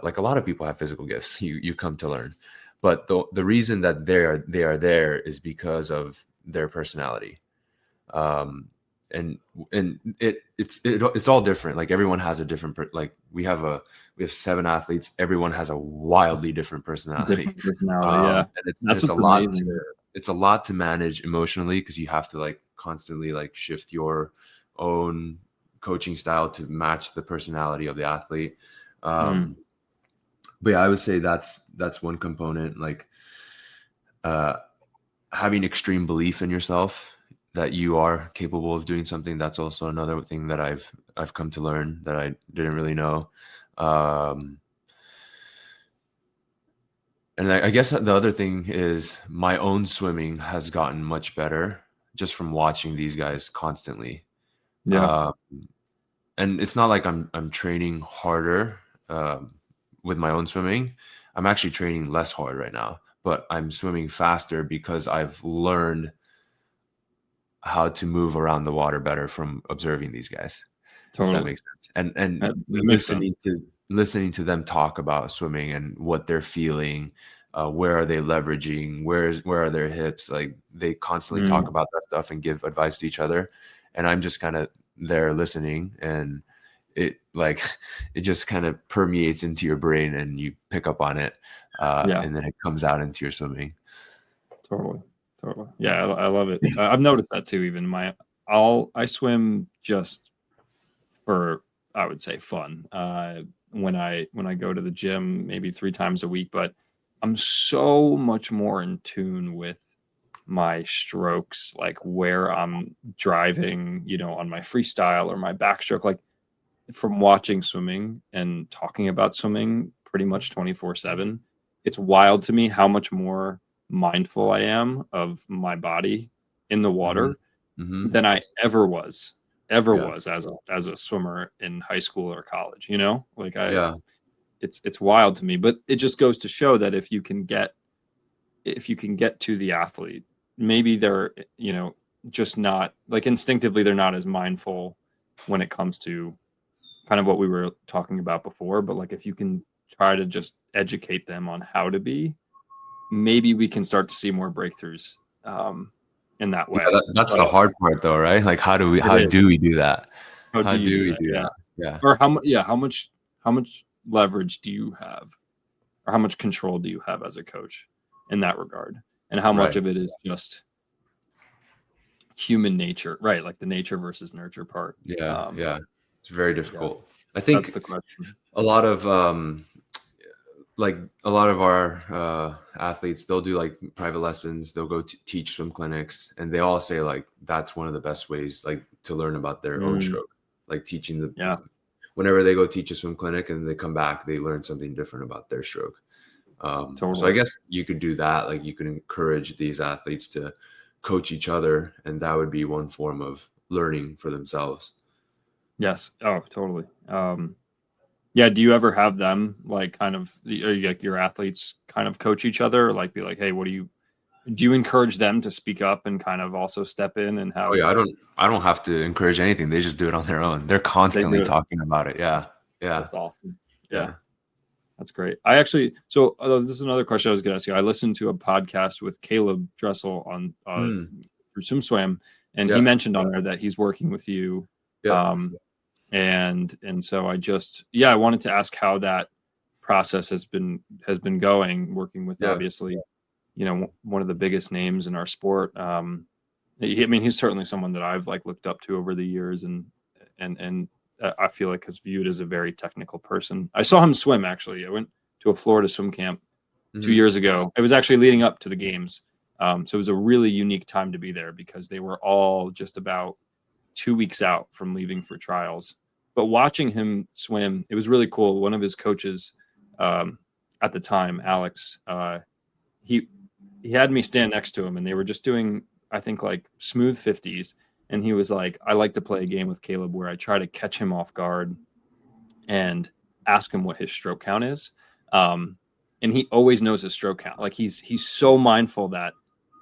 like, a lot of people have physical gifts, you come to learn. But the reason that they are there is because of their personality. And it's all different. Like, everyone has a different like, we have 7 athletes. Everyone has a wildly different personality. Different personality, yeah. And it's a lot. It's a lot to manage emotionally, because you have to like constantly like shift your own coaching style to match the personality of the athlete. But yeah, I would say that's one component. Like, having extreme belief in yourself that you are capable of doing something. That's also another thing that I've come to learn that I didn't really know. And I guess the other thing is my own swimming has gotten much better just from watching these guys constantly. Yeah. And it's not like I'm training harder with my own swimming. I'm actually training less hard right now, but I'm swimming faster because I've learned how to move around the water better from observing these guys. Totally. If that makes sense. And That makes sense. listening to them talk about swimming and what they're feeling, where are they leveraging, where are their hips? Like, they constantly talk about that stuff and give advice to each other. And I'm just kind of there listening, and it just kind of permeates into your brain and you pick up on it. And then it comes out into your swimming. Totally. Yeah, I love it. I've noticed that too. Even I swim just for, I would say, fun. When I go to the gym maybe 3 times a week, but I'm so much more in tune with my strokes, like where I'm driving, on my freestyle or my backstroke, like from watching swimming and talking about swimming pretty much 24/7. It's wild to me how much more mindful I am of my body in the water than I ever was as a swimmer in high school or college, like it's wild to me. But it just goes to show that if you can get to the athlete, maybe they're, just not like instinctively, they're not as mindful when it comes to kind of what we were talking about before. But like, if you can try to just educate them on how to be, maybe we can start to see more breakthroughs in that way. That's the hard part though, right? Like how do we do that? How How do you do do we that? do Yeah. that? Yeah. Or how much leverage do you have, or how much control do you have as a coach in that regard? And how much Right. of it is just human nature, right? Like the nature versus nurture part. Yeah. It's very Yeah, difficult. I that's think the question. a lot of a lot of our athletes, they'll do like private lessons, they'll go teach swim clinics, and they all say like that's one of the best ways like to learn about their own stroke, like teaching Yeah, whenever they go teach a swim clinic and they come back, they learn something different about their stroke. So I totally. guess you could do that. Like you could encourage these athletes to coach each other, and that would be one form of learning for themselves. Yes. Oh, totally. Yeah. Do you ever have them like kind of, or like your athletes kind of coach each other, or like be like, hey, do you encourage them to speak up and kind of also step in and Oh have, yeah, I don't have to encourage anything. They just do it on their own. They're they constantly do it? talking about it. Yeah. Yeah. That's awesome. Yeah. Yeah. That's great. This is another question I was going to ask you. I listened to a podcast with Caleb Dressel on Mm. through SwimSwam, and he Yeah. mentioned on there that he's working with you. Yeah. And so I wanted to ask how that process has been going, working with Yeah. obviously, one of the biggest names in our sport. I mean, he's certainly someone that I've like looked up to over the years, and I feel like is viewed as a very technical person. I saw him swim actually. I went to a Florida swim camp 2 years ago. It was actually leading up to the games, so it was a really unique time to be there because they were all just about 2 weeks out from leaving for trials. But watching him swim, it was really cool. One of his coaches at the time, Alex, he had me stand next to him, and they were just doing, I think, like smooth 50s. And he was like, I like to play a game with Caleb where I try to catch him off guard and ask him what his stroke count is. And he always knows his stroke count. Like he's so mindful that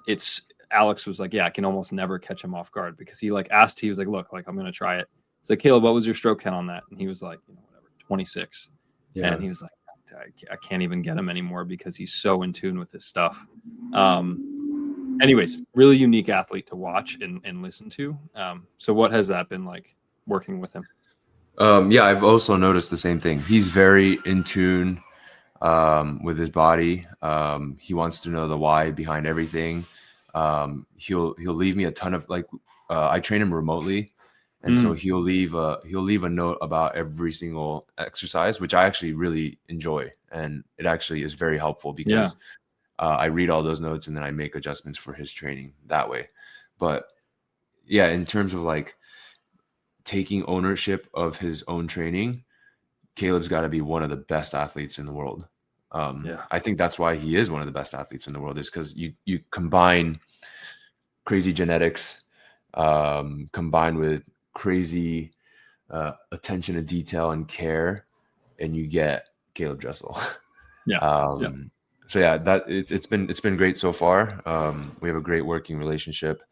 it's Alex was like, yeah, I can almost never catch him off guard because he was like, look, like I'm going to try it. It's like, Caleb, what was your stroke count on that? And he was like, whatever, 26. Yeah. And he was like, I can't even get him anymore because he's so in tune with his stuff. Anyways, really unique athlete to watch and listen to. So what has that been like working with him? Yeah, I've also noticed the same thing. He's very in tune with his body. He wants to know the why behind everything. He'll leave me a ton of I train him remotely, and so he'll leave a note about every single exercise, which I actually really enjoy, and it actually is very helpful because I read all those notes and then I make adjustments for his training that way. But yeah, in terms of like taking ownership of his own training, Caleb's got to be one of the best athletes in the world. I think that's why he is one of the best athletes in the world, is because you combine crazy genetics combined with crazy attention to detail and care, and you get Caleb Dressel. So yeah, that it's been great so far. We have a great working relationship.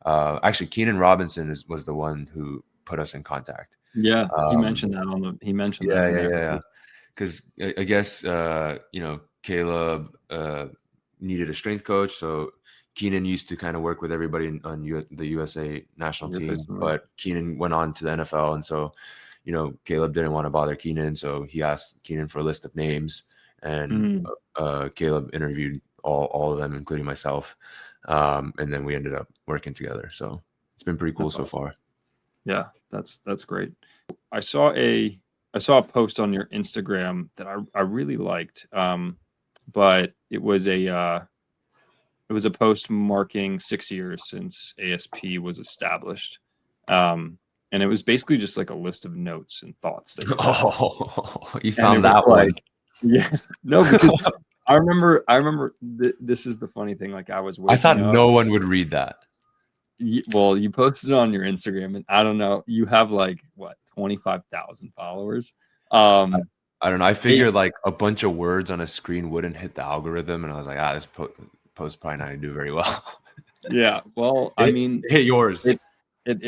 Actually, Keenan Robinson was the one who put us in contact. Yeah, he mentioned that Yeah. Because I guess Caleb needed a strength coach, so Keenan used to kind of work with everybody on the USA national team, but Keenan went on to the NFL, and so Caleb didn't want to bother Keenan, so he asked Keenan for a list of names, and Caleb interviewed all of them, including myself, and then we ended up working together. So it's been pretty cool so far. Yeah, that's great. I saw a post on your Instagram that I really liked, but it was a post marking 6 years since ASP was established, and it was basically just like a list of notes and thoughts that you had. Oh, you found that one? Yeah, no, because I remember. This is the funny thing. Like I thought no one would read that. Well, you posted it on your Instagram, and I don't know, you have like what 25,000 followers. I don't know. I figured like a bunch of words on a screen wouldn't hit the algorithm, and I was like, this post probably not gonna do very well. Yeah, well, I mean, it hit yours. It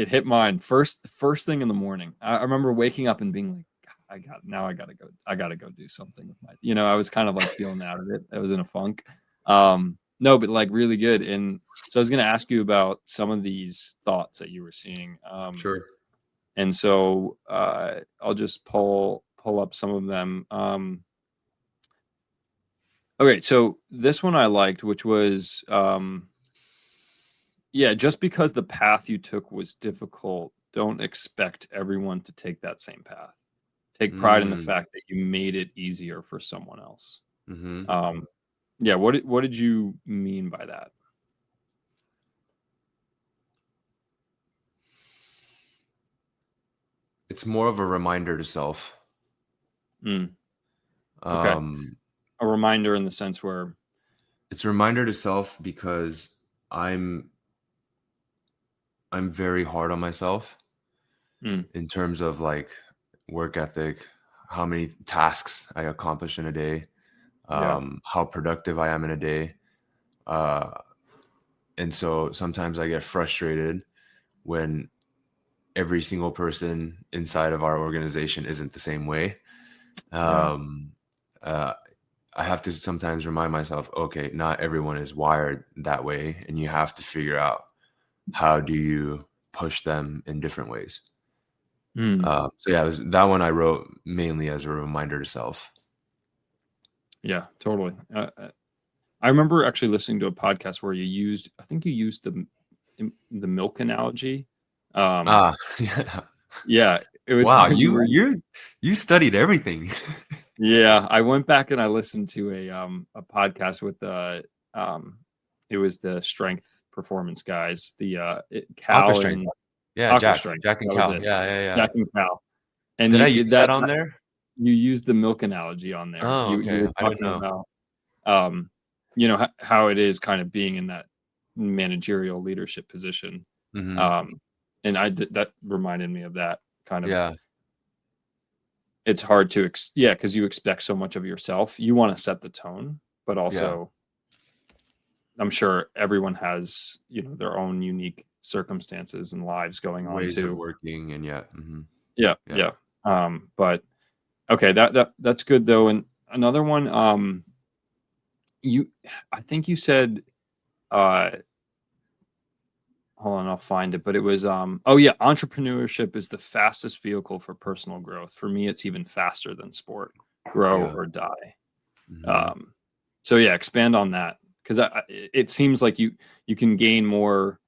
hit mine first thing in the morning. I remember waking up and being like, I gotta go do something with my, I was kind of like feeling out of it. I was in a funk. No, but like really good. And so I was going to ask you about some of these thoughts that you were seeing. Sure. And so I'll just pull up some of them. Okay, so this one I liked, which was yeah, just because the path you took was difficult, don't expect everyone to take that same path. Take pride in the Mm. fact that you made it easier for someone else. Mm-hmm. Yeah, what did you mean by that? It's more of a reminder to self. Mm, okay, Um, a reminder in the sense where, it's a reminder to self because I'm very hard on myself mm, in terms of like work ethic, how many tasks I accomplish in a day, yeah, how productive I am in a day. Uh, and so sometimes I get frustrated when every single person inside of our organization isn't the same way. yeah, Um, uh, I have to sometimes remind myself, okay, not everyone is wired that way, and you have to figure out how do you push them in different ways. mm, So yeah, that one I wrote mainly as a reminder to self. yeah, totally. I remember actually listening to a podcast where I think you used the milk analogy. Um, Yeah. yeah, it was Wow, funny. you studied everything. Yeah, I went back and I listened to a podcast with um it was the strength performance guys, Aqua Cal Strength. and Yeah, Aqua Strength. Jack and That was Cal. it. Yeah, yeah, yeah. Jack and Cal. And Did I you use that that on there? you used the milk analogy on there. Oh, You okay. were I didn't talking know. about um how it is kind of being in that managerial leadership position. Hmm. Um and that reminded me of that kind of. Yeah, It's hard to yeah, because you expect so much of yourself. You want to set the tone, but yeah. also I'm sure everyone has, their own unique circumstances and lives going on Ways of too. working and yeah. Yeah, Yeah. yeah. But okay, that's good though. And another one, you I think you said uh hold on, I'll find it, but it was oh yeah, entrepreneurship is the fastest vehicle for personal growth. For me, it's even faster than sport. Grow Yeah. or die. Hmm. Um, so yeah, expand on that because it seems like you can gain more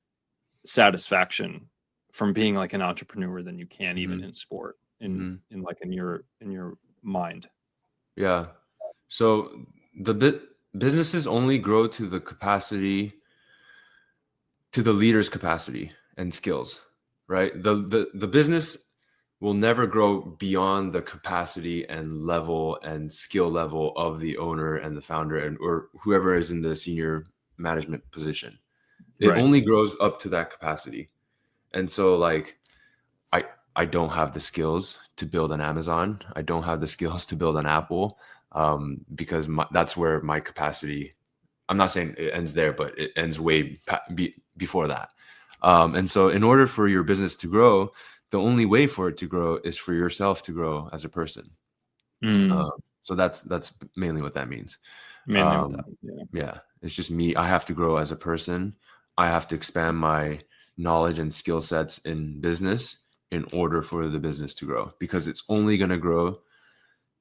satisfaction from being like an entrepreneur than you can even Hmm. in sport Hmm. in like in your mind. Yeah. So businesses only grow to the leader's capacity and skills, right? The business will never grow beyond the capacity and level and skill level of the owner and the founder and or whoever is in the senior management position. It Right. only grows up to that capacity. And so like I I don't have the skills to build an Amazon. I don't have the skills to build an Apple because that's where my capacity. I'm not saying it ends there, but it ends way before that. And so, in order for your business to grow, the only way for it to grow is for yourself to grow as a person. Mm, Um, so that's mainly what that means. mainly with that. Um, Yeah. yeah, it's just me. I have to grow as a person. I have to expand my knowledge and skill sets in business in order for the business to grow because it's only going to grow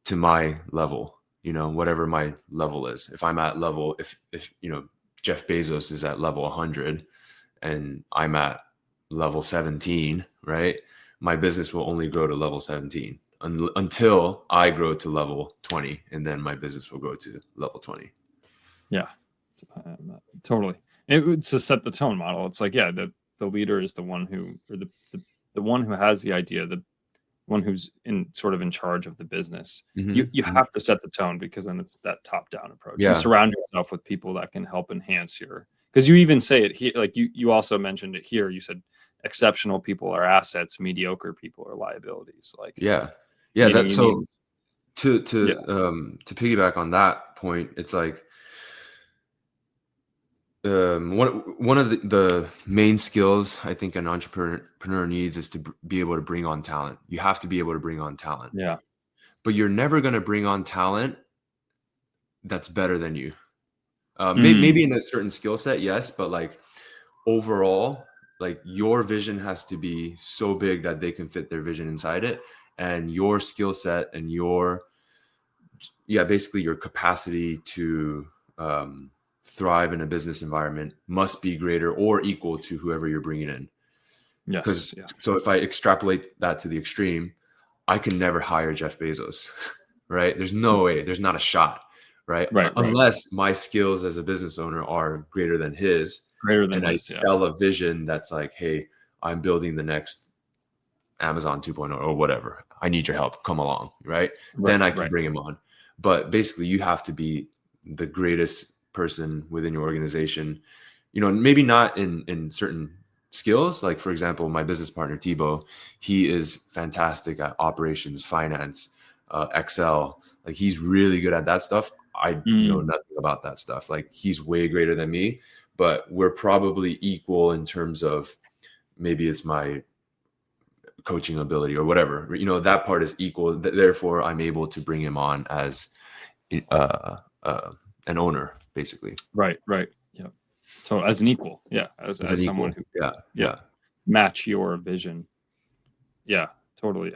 to my level, whatever my level is. If I'm at level, if Jeff Bezos is at level 100 and I'm at level 17, right? My business will only grow to level 17 until I grow to level 20, and then my business will go to level 20. Yeah. Totally. It would to set the tone model. It's like, yeah, the leader is the one who or the one who has the idea, the one who's in charge of the business. Hmm. You have to set the tone because then it's that top down approach. You Yeah, surround yourself with people that can help enhance your because you even say it here, like you also mentioned it here. You said exceptional people are assets, mediocre people are liabilities. Like yeah, yeah. That you need so to yeah, to piggyback on that point, it's like one of the main skills I think an entrepreneur needs is to be able to bring on talent. You have to be able to bring on talent, yeah, but you're never going to bring on talent that's better than you. Maybe in a certain skill set, yes, but like overall, like your vision has to be so big that they can fit their vision inside it, and your skill set and basically your capacity to thrive in a business environment must be greater or equal to whoever you're bringing in. Yes. Yeah. So if I extrapolate that to the extreme, I can never hire Jeff Bezos, right? There's no way, there's not a shot, right? Right. Unless my skills as a business owner are greater than his, Greater than and I his, yeah. sell a vision that's like, hey, I'm building the next Amazon 2.0 or whatever. I need your help. Come along, right? Then I can bring him on. But basically, you have to be the greatest person within your organization. You know, maybe not in certain skills. Like, for example, my business partner, Thibaut, he is fantastic at operations, finance, Excel. Like, he's really good at that stuff. I know nothing about that stuff. Like, he's way greater than me, but we're probably equal in terms of maybe it's my coaching ability or whatever, you know, that part is equal. Therefore, I'm able to bring him on as an owner, basically. Right. Yeah. So as an equal, yeah, as someone equal. who, yeah, match your vision. Yeah, totally.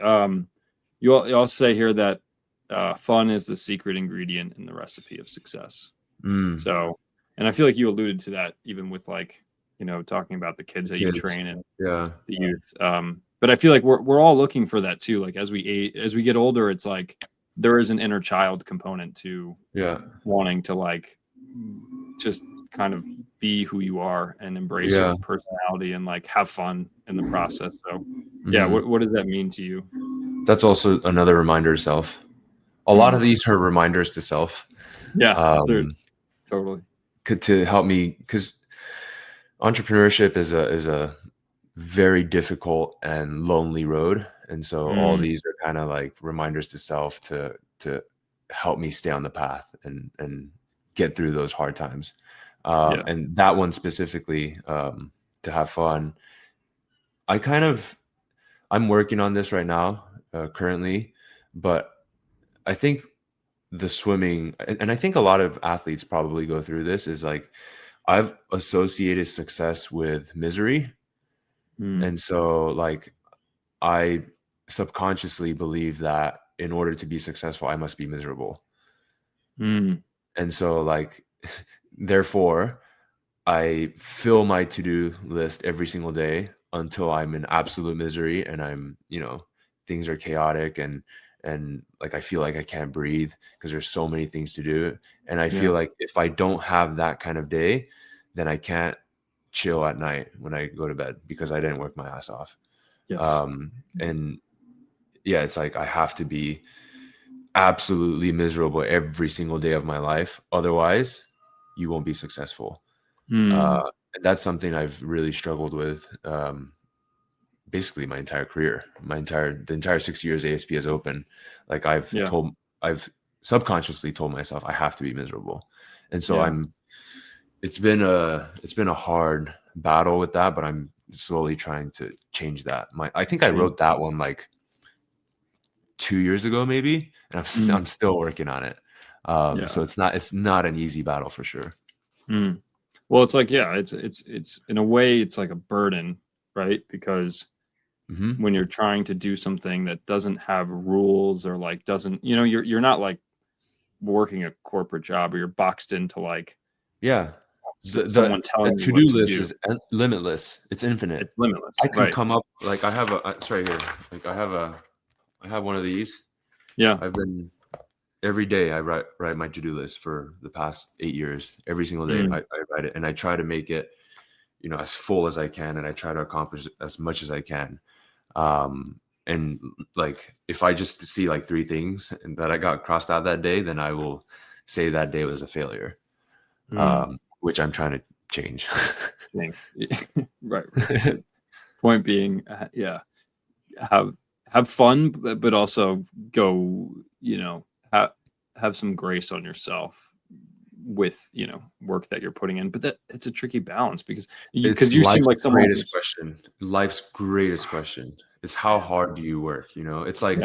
You also say here that fun is the secret ingredient in the recipe of success. So, and I feel like you alluded to that even with like, you know, talking about the kids that you train and the youth. But I feel like we're all looking for that too. Like as we get older, it's like there is an inner child component to wanting to like just kind of be who you are and embrace your personality and like have fun in the process. So yeah, what does that mean to you? That's also another reminder to self. A lot of these are reminders to self. Yeah, totally. To help me, because entrepreneurship is a very difficult and lonely road, and so all these are kind of like reminders to self to help me stay on the path and get through those hard times. And that one specifically, to have fun. I'm working on this right now, currently, but I think the swimming, and I think a lot of athletes probably go through this, is like I've associated success with misery. And so like I subconsciously believe that in order to be successful, I must be miserable. And so like, therefore, I fill my to-do list every single day until I'm in absolute misery and I'm, you know, things are chaotic and like I feel like I can't breathe because there's so many things to do. And I feel like if I don't have that kind of day, then I can't chill at night when I go to bed because I didn't work my ass off. And yeah, it's like I have to be absolutely miserable every single day of my life. Otherwise, you won't be successful. And that's something I've really struggled with basically my entire career. The entire 6 years ASP is open. Like I've subconsciously told myself I have to be miserable. And so it's been a hard battle with that, but I'm slowly trying to change that. I think I wrote that one like 2 years ago, maybe, and I'm still working on it. So it's not an easy battle for sure. Well, it's like, it's in a way, it's like a burden, right? Because when you're trying to do something that doesn't have rules or like doesn't, you know, you're not like working a corporate job or you're boxed into like, someone telling the you what to-do to list do. is limitless. It's infinite. It's limitless. I can come up, like I have it's right here. Like I have one of these. I've been every day I write my to-do list for the past 8 years. Every single day I write it, and I try to make it, you know, as full as I can, and I try to accomplish as much as I can. And like if I just see like 3 things that I got crossed out that day, then I will say that day was a failure. Which I'm trying to change. Right. Point being, have fun, but also go, you know, have some grace on yourself with, you know, work that you're putting in. But it's a tricky balance because you seem like someone. Life's greatest question is how hard do you work? You know, it's like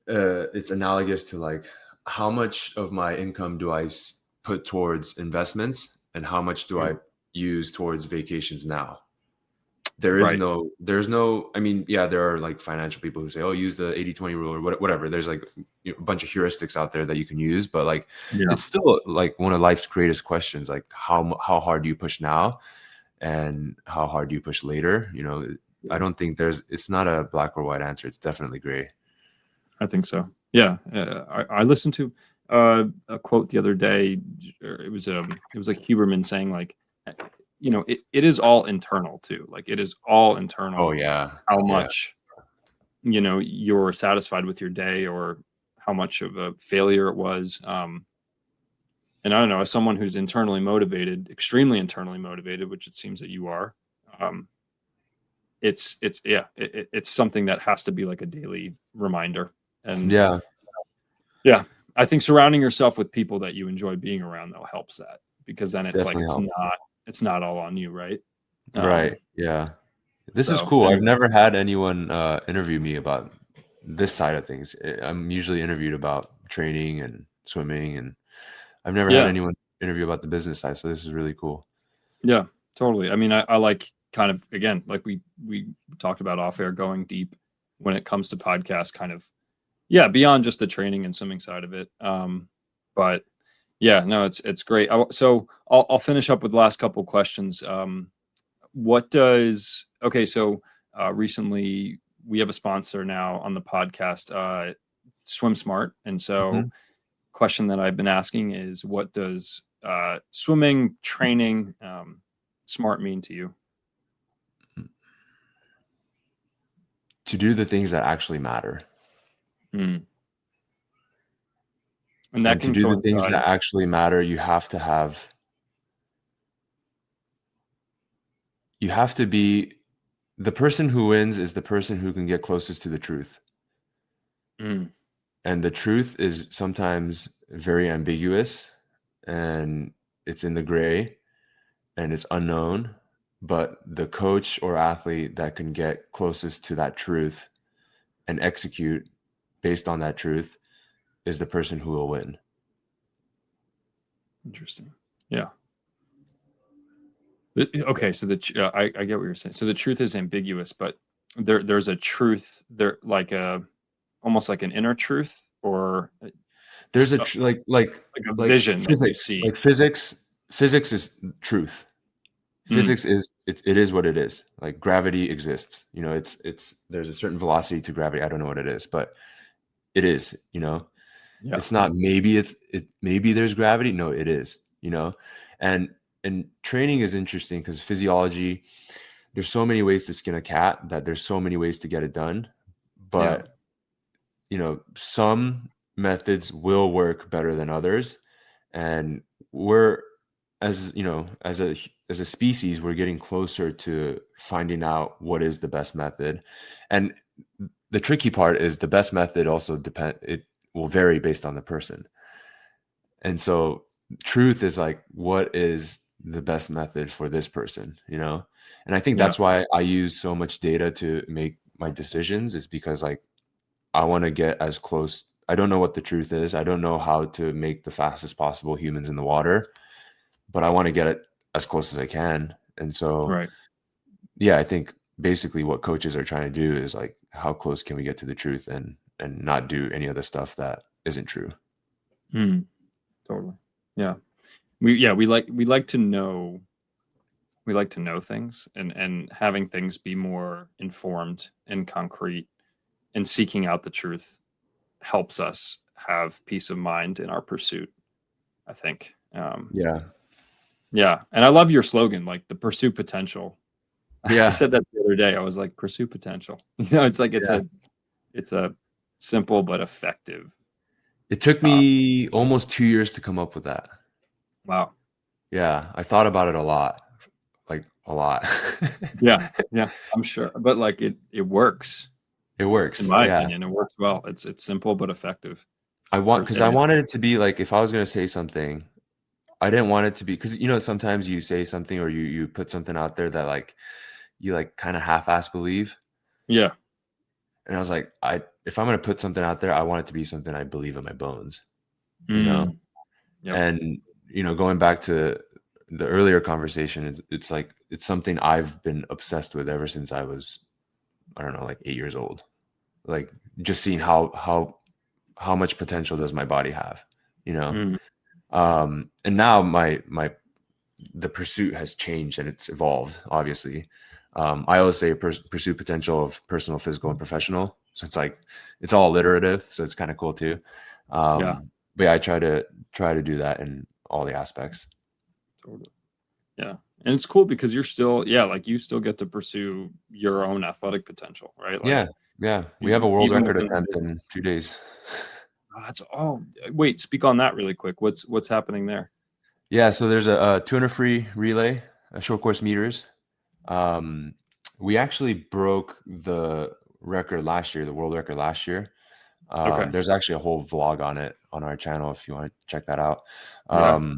it's analogous to like how much of my income do I put towards investments and how much do I use towards vacations now? There's no, I mean, yeah, there are like financial people who say, oh, use the 80-20 rule or whatever. There's like a bunch of heuristics out there that you can use, but like, it's still like one of life's greatest questions. Like how hard do you push now and how hard do you push later? You know, I don't think it's not a black or white answer. It's definitely gray. I think so. Yeah. I listened to a quote the other day. It was like Huberman saying like, you know, it is all internal too. Like it is all internal. Oh yeah. How much, you know, you're satisfied with your day or how much of a failure it was. And I don't know, as someone who's internally motivated, extremely internally motivated, which it seems that you are, it's something that has to be like a daily reminder. And I think surrounding yourself with people that you enjoy being around though helps that, because then it's definitely like it's not all on you, right? Right. Yeah. This is cool. I've never had anyone interview me about this side of things. I'm usually interviewed about training and swimming, and I've never had anyone interview about the business side. So this is really cool. Yeah, totally. I mean, I like kind of, again, like we talked about off air, going deep when it comes to podcasts, kind of, beyond just the training and swimming side of it. But yeah, no, it's great. So I'll finish up with the last couple of questions. Recently we have a sponsor now on the podcast, Swim Smart. And so question that I've been asking is, what does swimming training smart mean to you? To do the things that actually matter. And to do the things that actually matter, you have to be the person who wins is the person who can get closest to the truth. And the truth is sometimes very ambiguous, and it's in the gray and it's unknown, but the coach or athlete that can get closest to that truth and execute based on that truth is the person who will win. Interesting. Yeah. Okay, so I get what you're saying. So the truth is ambiguous, but there's a truth there, like almost like an inner truth, or there's a vision physics, that you see. Like physics is truth. Physics is it is what it is. Like gravity exists. You know, it's there's a certain velocity to gravity. I don't know what it is, but it is. You know, it's not maybe maybe there's gravity. No, it is. You know, and training is interesting because physiology. There's so many ways to skin a cat that there's so many ways to get it done, but you know, some methods will work better than others, and we're, as you know, as a species, we're getting closer to finding out what is the best method. And the tricky part is the best method also it will vary based on the person. And so truth is like, what is the best method for this person, you know? And I think that's why I use so much data to make my decisions, is because like I want to get as close. I don't know what the truth is. I don't know how to make the fastest possible humans in the water, but I want to get it as close as I can. And so, I think basically what coaches are trying to do is like, how close can we get to the truth and not do any other stuff that isn't true. Totally. Yeah. We like to know things, and having things be more informed and concrete, and seeking out the truth helps us have peace of mind in our pursuit, I think. Yeah. And I love your slogan, like the pursue potential. I said that the other day. I was like, pursue potential. You know, it's like, it's a simple but effective. It took me almost 2 years to come up with that. Wow. Yeah. I thought about it a lot, like a lot. Yeah. I'm sure. But like it works. It works. In my opinion, it works well. It's simple but effective. I wanted it to be like, if I was going to say something, I didn't want it to be, because you know, sometimes you say something or you put something out there that like you like kind of half-ass believe. Yeah. And I was like, if I'm going to put something out there, I want it to be something I believe in my bones, you know? Yep. And going back to the earlier conversation, it's like it's something I've been obsessed with ever since I was, I don't know, like 8 years old. Like just seeing how much potential does my body have, Mm, and now the pursuit has changed and it's evolved, obviously. I always say pursue potential of personal, physical, and professional. So it's like, it's all alliterative. So it's kind of cool too. yeah. But yeah, I try to do that in all the aspects. Totally. Yeah. And it's cool because you're still, like you still get to pursue your own athletic potential, right? Yeah. Like Yeah. We have a world even record within the attempt business. in 2 days. Wait, speak on that really quick. What's happening there? Yeah. So there's a 200 free relay, short course meters. Um, we actually broke the record last year, the world record last year. Okay. There's actually a whole vlog on it on our channel if you want to check that out. Yeah.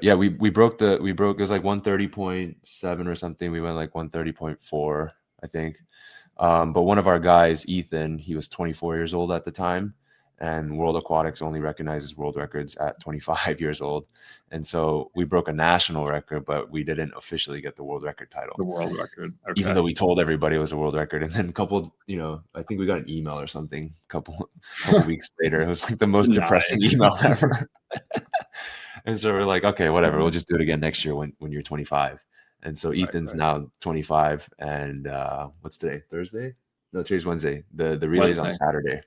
Yeah, we broke it was like 130.7 or something. We went like 130.4, I think. But one of our guys, Ethan, he was 24 years old at the time, and World Aquatics only recognizes world records at 25 years old. And so we broke a national record, but we didn't officially get the world record title, The world record. even Okay. though we told everybody it was a world record. And then I think we got an email or something couple weeks later. It was like the most depressing Nice. email ever. And so we're like, okay, whatever. We'll just do it again next year when you're 25. And so Right, Ethan's right. now 25. And what's today? Thursday? No, today's Wednesday. The relay's on Wednesday. Saturday.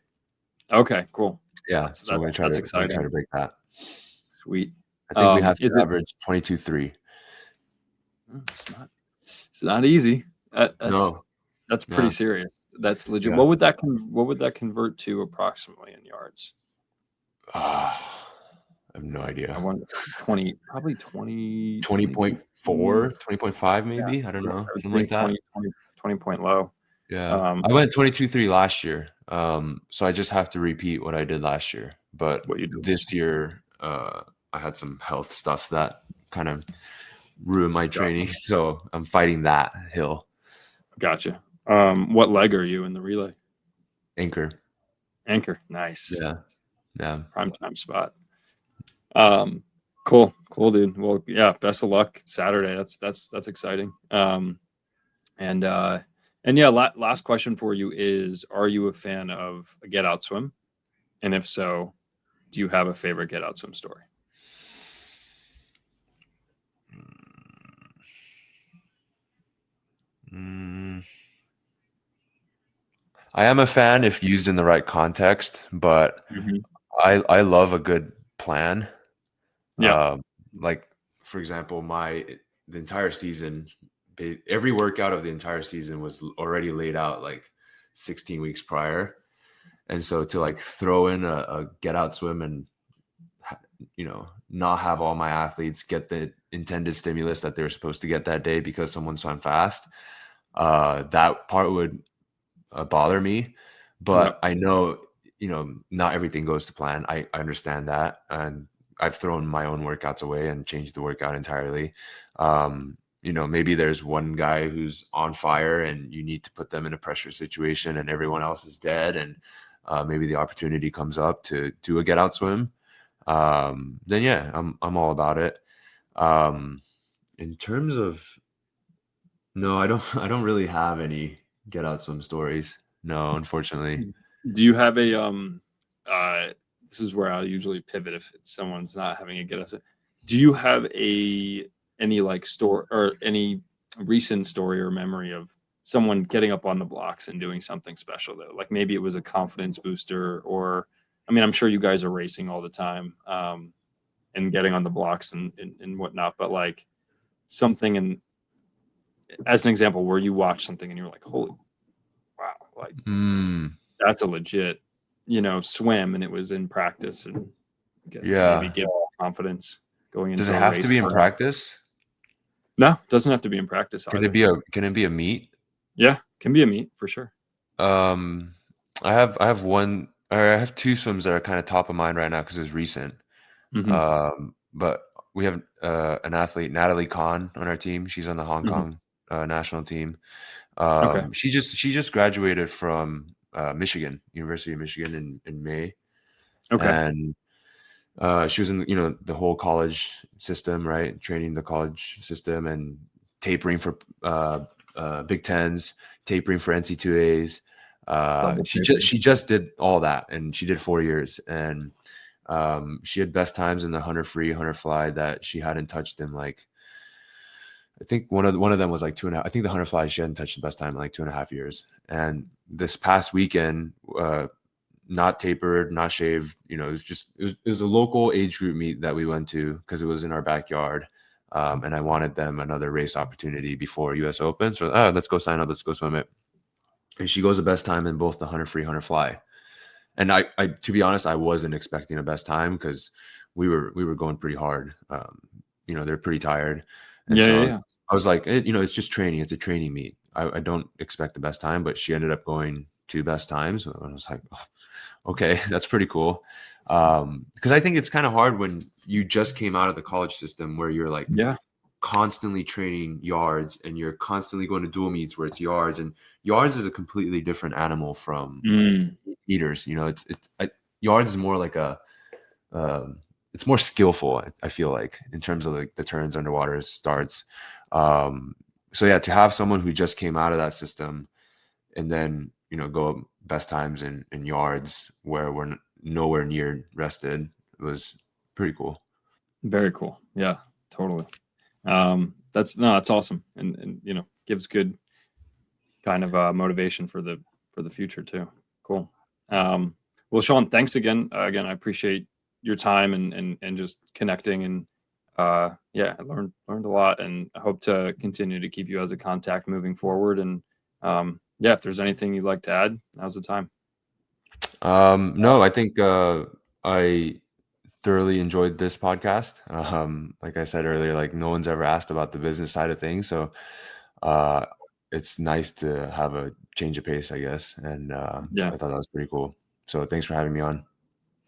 Okay, cool. Yeah. So we're That's gonna try exciting. to break that. Sweet. I think we have Is to it average 22.3. it's not easy. No. That's pretty Yeah. serious. That's legit. Yeah. What would that convert to approximately in yards? I have no I idea. wonder 20, probably 20, 20.4, 20.5 yeah, maybe. I don't I know. would Something think like that. 20 point low. Yeah. I went 22.3 last year. So I just have to repeat what I did last year. But What you do. this year, I had some health stuff that kind of ruined my training. So I'm fighting that hill. Gotcha. What leg are you in the relay? Anchor. Anchor. Nice. Yeah. Yeah. Prime time spot. Cool, dude. Well, yeah, best of luck Saturday. That's exciting. And yeah, last question for you is: are you a fan of a get out swim? And if so, do you have a favorite get out swim story? I am a fan if used in the right context, but Mm-hmm. I love a good plan. Yeah. Like for example, the entire season, every workout of the entire season was already laid out like 16 weeks prior, and so to like throw in a get out swim and not have all my athletes get the intended stimulus that they're supposed to get that day because someone swam fast, that part would bother me. But Yep. I know, not everything goes to plan. I understand that. And I've thrown my own workouts away and changed the workout entirely. Maybe there's one guy who's on fire and you need to put them in a pressure situation and everyone else is dead. And maybe the opportunity comes up to do a get out swim. Then yeah, I'm all about it. In terms of, no, I don't really have any get out swim stories. No, unfortunately. Do you have a this is where I'll usually pivot if someone's not having a get out swim. Do you have any like story or any recent story or memory of someone getting up on the blocks and doing something special though? Like maybe it was a confidence booster, or I mean, I'm sure you guys are racing all the time, and getting on the blocks and whatnot, but like something in as an example where you watch something and you're like, holy wow, like that's a legit, swim, and it was in practice and maybe Yeah. give confidence going Does it into a have to race. be in practice? No, it doesn't have to be in practice Can it either. be a meet? Yeah, can be a meet for sure. Um, I have one, or I have two swims that are kind of top of mind right now because it's recent. Mm-hmm. But we have an athlete, Natalie Khan, on our team. She's on the Hong Mm-hmm. Kong national team. Okay. She just graduated from Michigan, University of Michigan in May. Okay. And She was in, the whole college system, right? Training the college system and tapering for Big Tens, tapering for NC2As. Double She just did all that, and she did 4 years, and she had best times in the 100 free, 100 fly that she hadn't touched in like, I think one of them was like 2.5. I think the 100 fly she hadn't touched the best time in like 2.5 years. And this past weekend, not tapered, not shaved. It was a local age group meet that we went to because it was in our backyard. And I wanted them another race opportunity before US Open. So let's go sign up, let's go swim it. And she goes the best time in both the 100 free, 100 fly. And I to be honest, I wasn't expecting a best time because we were going pretty hard. They're pretty tired. And Yeah. I was like, it's just training. It's a training meet. I don't expect the best time, but she ended up going 2 best times. And I was like, oh, okay, that's pretty cool. Because I think it's kind of hard when you just came out of the college system where you're like constantly training yards and you're constantly going to dual meets where it's yards, and yards is a completely different animal from meters. Yards is more like it's more skillful, I feel like, in terms of like the turns, underwater, starts. So yeah, to have someone who just came out of that system and then, go best times in yards where we're nowhere near rested was pretty cool. Very cool. Yeah, totally. That's awesome. And gives good kind of motivation for the future too. Cool. Well, Sean, thanks again. Again, I appreciate your time and just connecting, and I learned a lot, and I hope to continue to keep you as a contact moving forward. And if there's anything you'd like to add, now's the time. No, I think I thoroughly enjoyed this podcast. Like I said earlier, like no one's ever asked about the business side of things, so it's nice to have a change of pace, I guess. And I thought that was pretty cool. So thanks for having me on.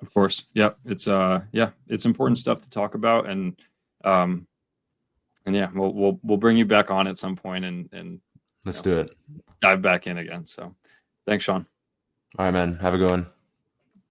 Of course. Yep. It's important stuff to talk about, and we'll bring you back on at some point and let's do it. Dive back in again. So thanks, Sean. All right, man. Have a good one.